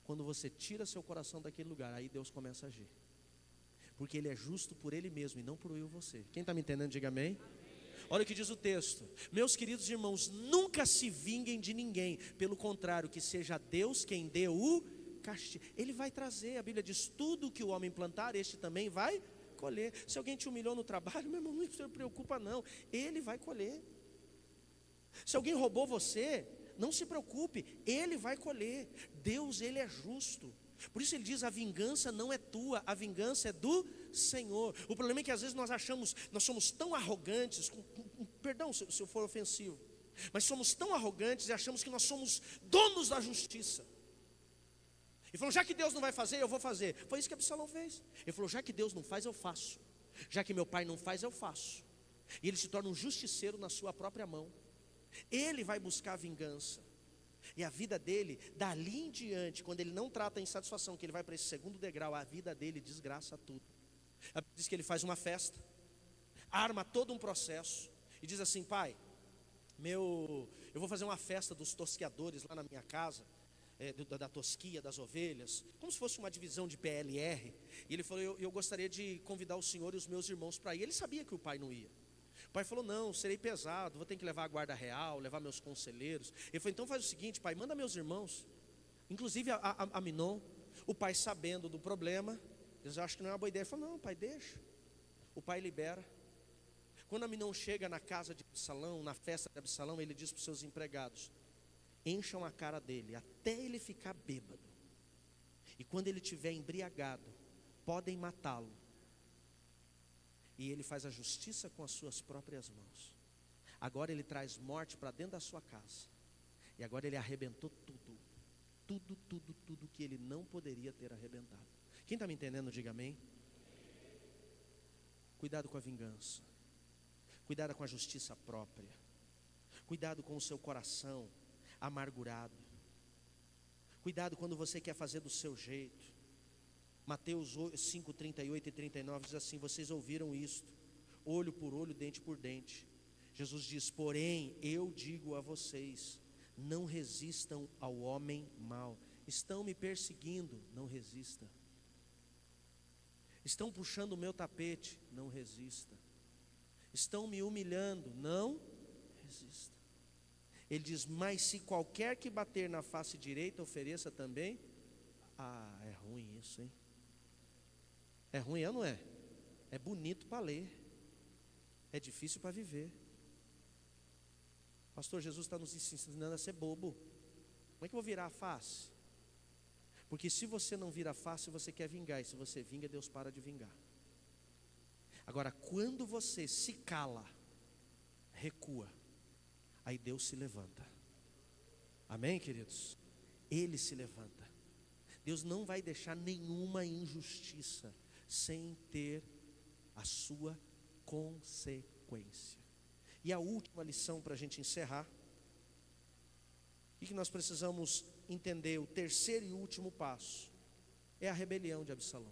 Quando você tira seu coração daquele lugar, aí Deus começa a agir. Porque Ele é justo por Ele mesmo e não por eu e você. Quem está me entendendo, diga amém. Olha o que diz o texto: meus queridos irmãos, nunca se vinguem de ninguém, pelo contrário, que seja Deus quem dê o castigo. Ele vai trazer, a Bíblia diz: tudo que o homem plantar, este também vai colher. Se alguém te humilhou no trabalho, meu irmão, não se preocupa não, Ele vai colher. Se alguém roubou você, não se preocupe, Ele vai colher. Deus, Ele é justo. Por isso Ele diz: a vingança não é tua, a vingança é do Senhor. O problema é que às vezes nós somos tão arrogantes, perdão se eu for ofensivo, mas somos tão arrogantes e achamos que nós somos donos da justiça. E falou: já que Deus não vai fazer, eu vou fazer. Foi isso que Absalão fez. Ele falou: já que Deus não faz, eu faço. Já que meu pai não faz, eu faço. E ele se torna um justiceiro na sua própria mão. Ele vai buscar a vingança. E a vida dele, dali em diante, quando ele não trata a insatisfação, que ele vai para esse segundo degrau, a vida dele desgraça tudo. Diz que ele faz uma festa, arma todo um processo e diz assim: pai, eu vou fazer uma festa dos tosquiadores lá na minha casa, da tosquia, das ovelhas, como se fosse uma divisão de PLR. E ele falou: eu gostaria de convidar o senhor e os meus irmãos para ir. Ele sabia que o pai não ia. O pai falou: não, serei pesado, vou ter que levar a guarda real, levar meus conselheiros. Ele falou: então faz o seguinte, pai, manda meus irmãos, inclusive a Aminon. O pai, sabendo do problema, eles acham que não é uma boa ideia. Ele falou: não, pai, deixa. O pai libera. Quando Aminon chega na casa de Absalão, na festa de Absalão, ele diz para os seus empregados: encham a cara dele até ele ficar bêbado, e quando ele estiver embriagado, podem matá-lo. E ele faz a justiça com as suas próprias mãos. Agora ele traz morte para dentro da sua casa. E agora ele arrebentou tudo que ele não poderia ter arrebentado. Quem está me entendendo, diga amém. Cuidado com a vingança. Cuidado com a justiça própria. Cuidado com o seu coração amargurado. Cuidado quando você quer fazer do seu jeito. Mateus 5, 38 e 39 diz assim: vocês ouviram isto, olho por olho, dente por dente. Jesus diz: porém, eu digo a vocês, não resistam ao homem mau. Estão me perseguindo, não resista. Estão puxando o meu tapete, não resista. Estão me humilhando, não resista. Ele diz: mas se qualquer que bater na face direita, ofereça também. Ah, é ruim isso, hein? É ruim, não é? É bonito para ler, é difícil para viver. Pastor, Jesus está nos ensinando a ser bobo. Como é que eu vou virar a face? Porque se você não vira a face, você quer vingar. E se você vinga, Deus para de vingar. Agora, quando você se cala, recua, aí Deus se levanta. Amém, queridos? Ele se levanta. Deus não vai deixar nenhuma injustiça sem ter a sua consequência. E a última lição para a gente encerrar, e que nós precisamos entender, o terceiro e último passo, é a rebelião de Absalão.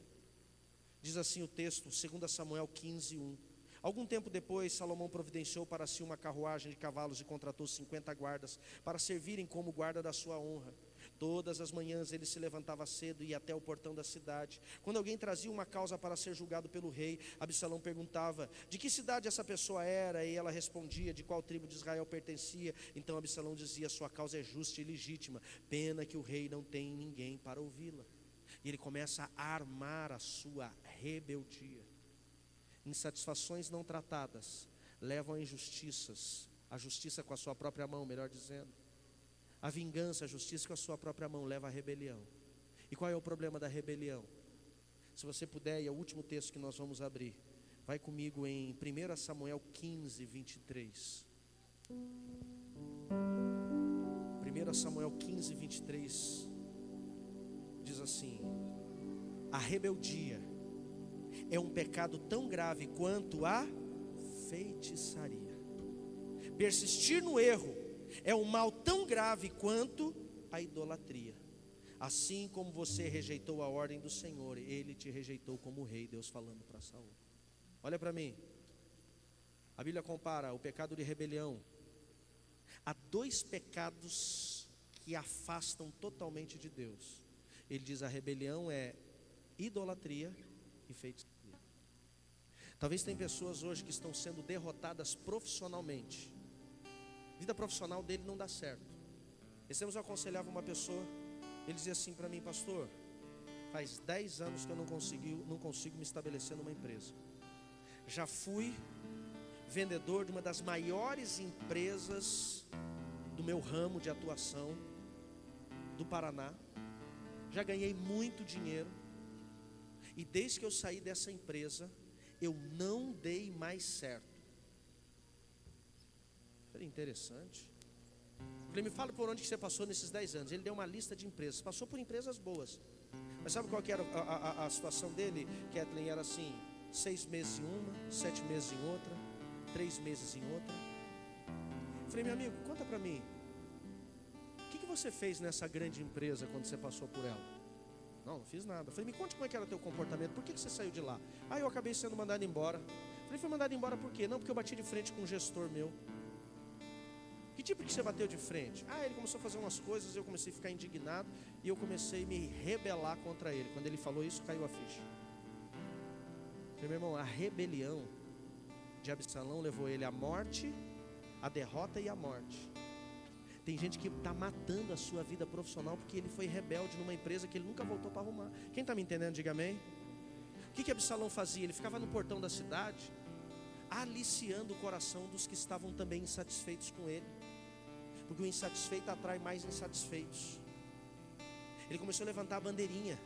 Diz assim o texto, 2 Samuel 15:1. Algum tempo depois, Salomão providenciou para si uma carruagem de cavalos e contratou 50 guardas para servirem como guarda da sua honra. Todas as manhãs ele se levantava cedo e ia até o portão da cidade. Quando alguém trazia uma causa para ser julgado pelo rei, Absalão perguntava de que cidade essa pessoa era, e ela respondia de qual tribo de Israel pertencia. Então Absalão dizia: sua causa é justa e legítima, pena que o rei não tem ninguém para ouvi-la. E ele começa a armar a sua rebeldia. Insatisfações não tratadas levam a injustiças, a justiça com a sua própria mão, melhor dizendo. A vingança, a justiça com a sua própria mão leva à rebelião. E qual é o problema da rebelião? Se você puder, e é o último texto que nós vamos abrir, vai comigo em 1 Samuel 15:23. 1 Samuel 15:23 diz assim: a rebeldia é um pecado tão grave quanto a feitiçaria. Persistir no erro é um mal tão grave quanto a idolatria. Assim como você rejeitou a ordem do Senhor, Ele te rejeitou como rei. Deus falando para Saul. Olha para mim. A Bíblia compara o pecado de rebelião a dois pecados que afastam totalmente de Deus. Ele diz: a rebelião é idolatria e feitiçaria. Talvez tem pessoas hoje que estão sendo derrotadas profissionalmente. A vida profissional dele não dá certo. Esse tempo eu aconselhava uma pessoa, ele dizia assim para mim: pastor, faz 10 anos que eu não consigo me estabelecer numa empresa. Já fui vendedor de uma das maiores empresas do meu ramo de atuação do Paraná. Já ganhei muito dinheiro. E desde que eu saí dessa empresa, eu não dei mais certo. Falei, interessante. Falei, me fala por onde que você passou nesses 10 anos. Ele deu uma lista de empresas, passou por empresas boas. Mas sabe qual que era a situação dele, Kathleen? Era assim, 6 meses em uma, 7 meses em outra, 3 meses em outra. Falei, meu amigo, conta pra mim, o que você fez nessa grande empresa quando você passou por ela? Não fiz nada. Falei, me conte como é que era o teu comportamento. Por que você saiu de lá? Eu acabei sendo mandado embora. Falei, foi mandado embora por quê? Não, porque eu bati de frente com um gestor meu. Que tipo que você bateu de frente? Ele começou a fazer umas coisas, eu comecei a ficar indignado e eu comecei a me rebelar contra ele. Quando ele falou isso, caiu a ficha. Falei, meu irmão, a rebelião de Absalão levou ele à morte, à derrota e à morte. Tem gente que está matando a sua vida profissional porque ele foi rebelde numa empresa que ele nunca voltou para arrumar. Quem está me entendendo, diga amém. O que Absalão fazia? Ele ficava no portão da cidade, aliciando o coração dos que estavam também insatisfeitos com ele. Porque o insatisfeito atrai mais insatisfeitos. Ele começou a levantar a bandeirinha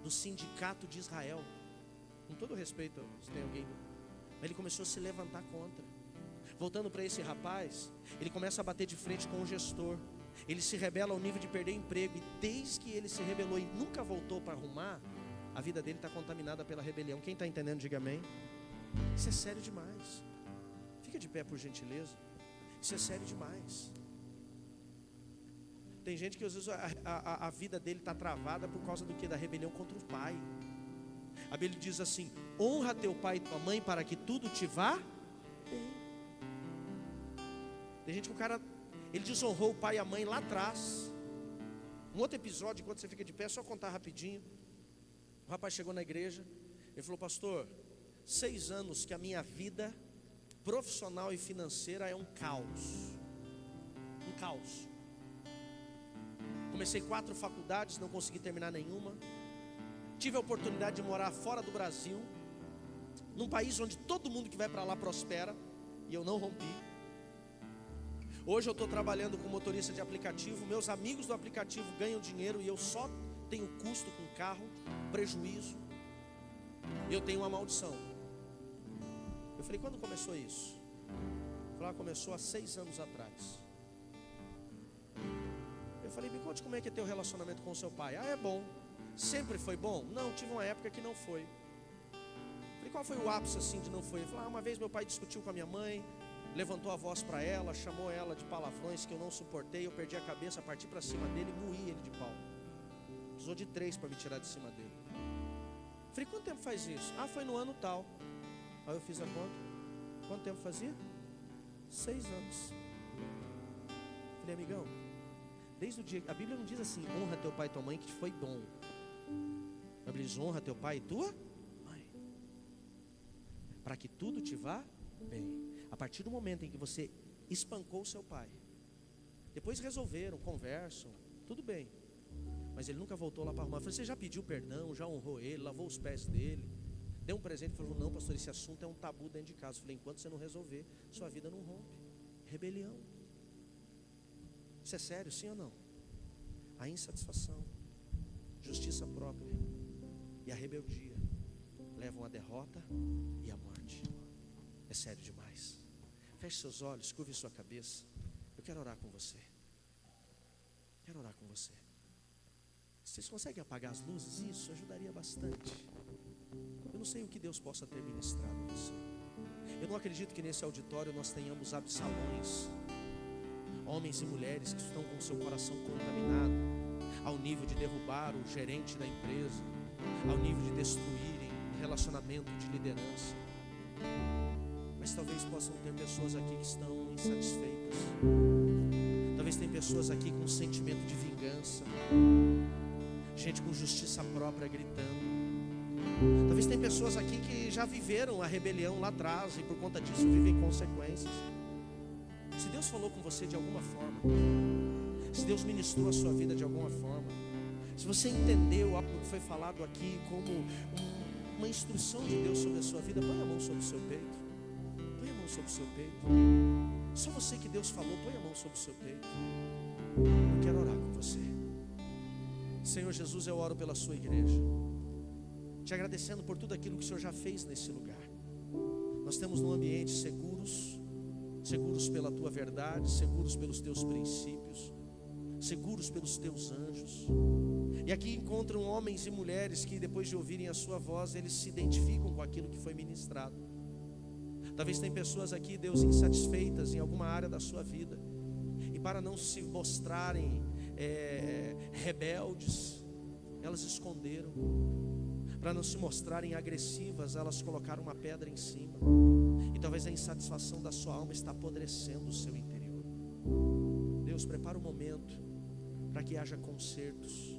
do sindicato de Israel. Com todo respeito, se tem alguém, mas ele começou a se levantar contra. Voltando para esse rapaz, ele começa a bater de frente com o gestor. Ele se rebela ao nível de perder emprego. E desde que ele se rebelou e nunca voltou para arrumar, a vida dele está contaminada pela rebelião. Quem está entendendo, diga amém. Isso é sério demais. Fica de pé, por gentileza. Isso é sério demais. Tem gente que às vezes a vida dele está travada por causa do que? Da rebelião contra o pai. A Bíblia diz assim: honra teu pai e tua mãe para que tudo te vá bem. Tem gente que o cara, ele desonrou o pai e a mãe lá atrás. Um outro episódio, enquanto você fica de pé, só contar rapidinho. O rapaz chegou na igreja, ele falou: pastor, 6 anos que a minha vida profissional e financeira é um caos. Um caos. Comecei 4 faculdades, não consegui terminar nenhuma. Tive a oportunidade de morar fora do Brasil, num país onde todo mundo que vai para lá prospera, e eu não rompi. Hoje eu estou trabalhando com motorista de aplicativo. Meus amigos do aplicativo ganham dinheiro e eu só tenho custo com carro, prejuízo. E eu tenho uma maldição. Eu falei, quando começou isso? Eu falei, começou há 6 anos atrás. Eu falei, me conte como é que é teu relacionamento com o seu pai. Ah, é bom. Sempre foi bom? Não, tive uma época que não foi. Eu falei, qual foi o ápice assim de não foi? Ele falou, uma vez meu pai discutiu com a minha mãe, levantou a voz para ela, chamou ela de palavrões que eu não suportei, eu perdi a cabeça, parti para cima dele e moí ele de pau. Precisou de 3 para me tirar de cima dele. Eu falei, quanto tempo faz isso? Ah, foi no ano tal. Aí eu fiz a conta. Quanto tempo fazia? 6 anos. Eu falei, amigão, desde o dia, a Bíblia não diz assim, honra teu pai e tua mãe que te foi bom. A Bíblia diz, honra teu pai e tua mãe, para que tudo te vá bem. A partir do momento em que você espancou o seu pai, depois resolveram, conversam, tudo bem, mas ele nunca voltou lá para arrumar. Eu falei, você já pediu perdão, já honrou ele, lavou os pés dele, deu um presente? Ele falou, não pastor, esse assunto é um tabu dentro de casa. Eu falei, enquanto você não resolver, sua vida não rompe. Rebelião. Isso é sério, sim ou não? A insatisfação, justiça própria e a rebeldia levam à derrota e à morte. É sério demais. Feche seus olhos, curve sua cabeça. Eu quero orar com você. Quero orar com você. Vocês conseguem apagar as luzes? Isso ajudaria bastante. Eu não sei o que Deus possa ter ministrado a você. Eu não acredito que nesse auditório nós tenhamos absalões, homens e mulheres que estão com seu coração contaminado, ao nível de derrubar o gerente da empresa, ao nível de destruírem o relacionamento de liderança. Mas talvez possam ter pessoas aqui que estão insatisfeitas. Talvez tenha pessoas aqui com um sentimento de vingança, gente com justiça própria gritando. Talvez tenha pessoas aqui que já viveram a rebelião lá atrás e por conta disso vivem consequências. Se Deus falou com você de alguma forma, se Deus ministrou a sua vida de alguma forma, se você entendeu algo que foi falado aqui como uma instrução de Deus sobre a sua vida, põe a mão sobre o seu peito. Põe a mão sobre o seu peito. Só você que Deus falou, põe a mão sobre o seu peito. Eu quero orar com você. Senhor Jesus, eu oro pela sua igreja, te agradecendo por tudo aquilo que o Senhor já fez nesse lugar. Nós temos um ambiente seguros pela tua verdade, seguros pelos teus princípios, seguros pelos teus anjos. E aqui encontram homens e mulheres que depois de ouvirem a sua voz, eles se identificam com aquilo que foi ministrado. Talvez tem pessoas aqui, Deus, insatisfeitas em alguma área da sua vida, e para não se mostrarem rebeldes, elas esconderam. Para não se mostrarem agressivas, elas colocaram uma pedra em cima. E talvez a insatisfação da sua alma está apodrecendo o seu interior. Deus, prepara um momento para que haja consertos.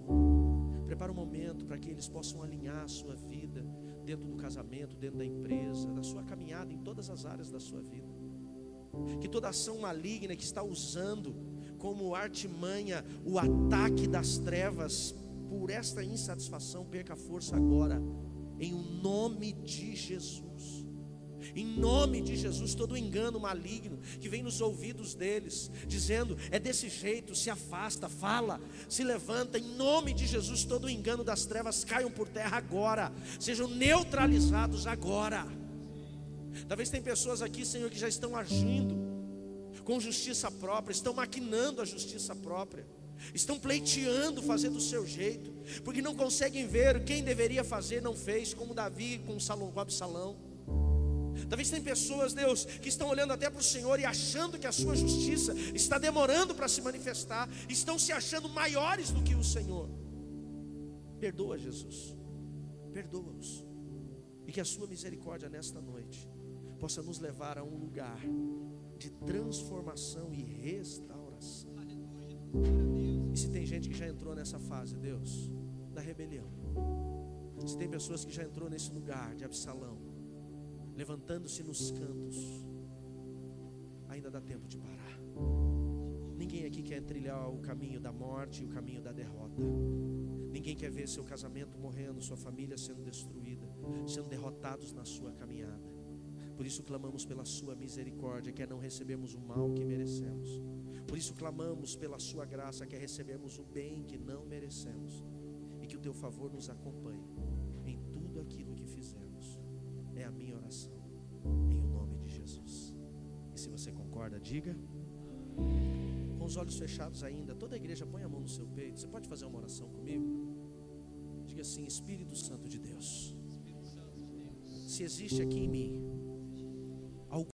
Prepara um momento para que eles possam alinhar a sua vida dentro do casamento, dentro da empresa, da sua caminhada em todas as áreas da sua vida. Que toda ação maligna que está usando como artimanha o ataque das trevas por esta insatisfação perca força agora, em o nome de Jesus. Em nome de Jesus, todo engano maligno que vem nos ouvidos deles, dizendo, é desse jeito, se afasta, fala, se levanta, em nome de Jesus, todo engano das trevas caiam por terra agora, sejam neutralizados agora. Talvez tem pessoas aqui, Senhor, que já estão agindo com justiça própria, estão maquinando a justiça própria, estão pleiteando fazer do seu jeito, porque não conseguem ver quem deveria fazer não fez, como Davi com Absalão. Talvez tem pessoas, Deus, que estão olhando até para o Senhor e achando que a sua justiça está demorando para se manifestar, estão se achando maiores do que o Senhor. Perdoa, Jesus, perdoa-os, e que a sua misericórdia nesta noite possa nos levar a um lugar de transformação e restauração. E se tem gente que já entrou nessa fase, Deus, da rebelião, se tem pessoas que já entrou nesse lugar de Absalão, levantando-se nos cantos, ainda dá tempo de parar. Ninguém aqui quer trilhar o caminho da morte e o caminho da derrota. Ninguém quer ver seu casamento morrendo, sua família sendo destruída, sendo derrotados na sua caminhada. Por isso clamamos pela sua misericórdia, que é não recebermos o mal que merecemos. Por isso clamamos pela sua graça, que é recebermos o bem que não merecemos. E que o teu favor nos acompanhe em tudo aquilo que fizermos. É a minha oração, em o nome de Jesus. E se você concorda, diga. Com os olhos fechados ainda, toda a igreja põe a mão no seu peito. Você pode fazer uma oração comigo? Diga assim: Espírito Santo de Deus, se existe aqui em mim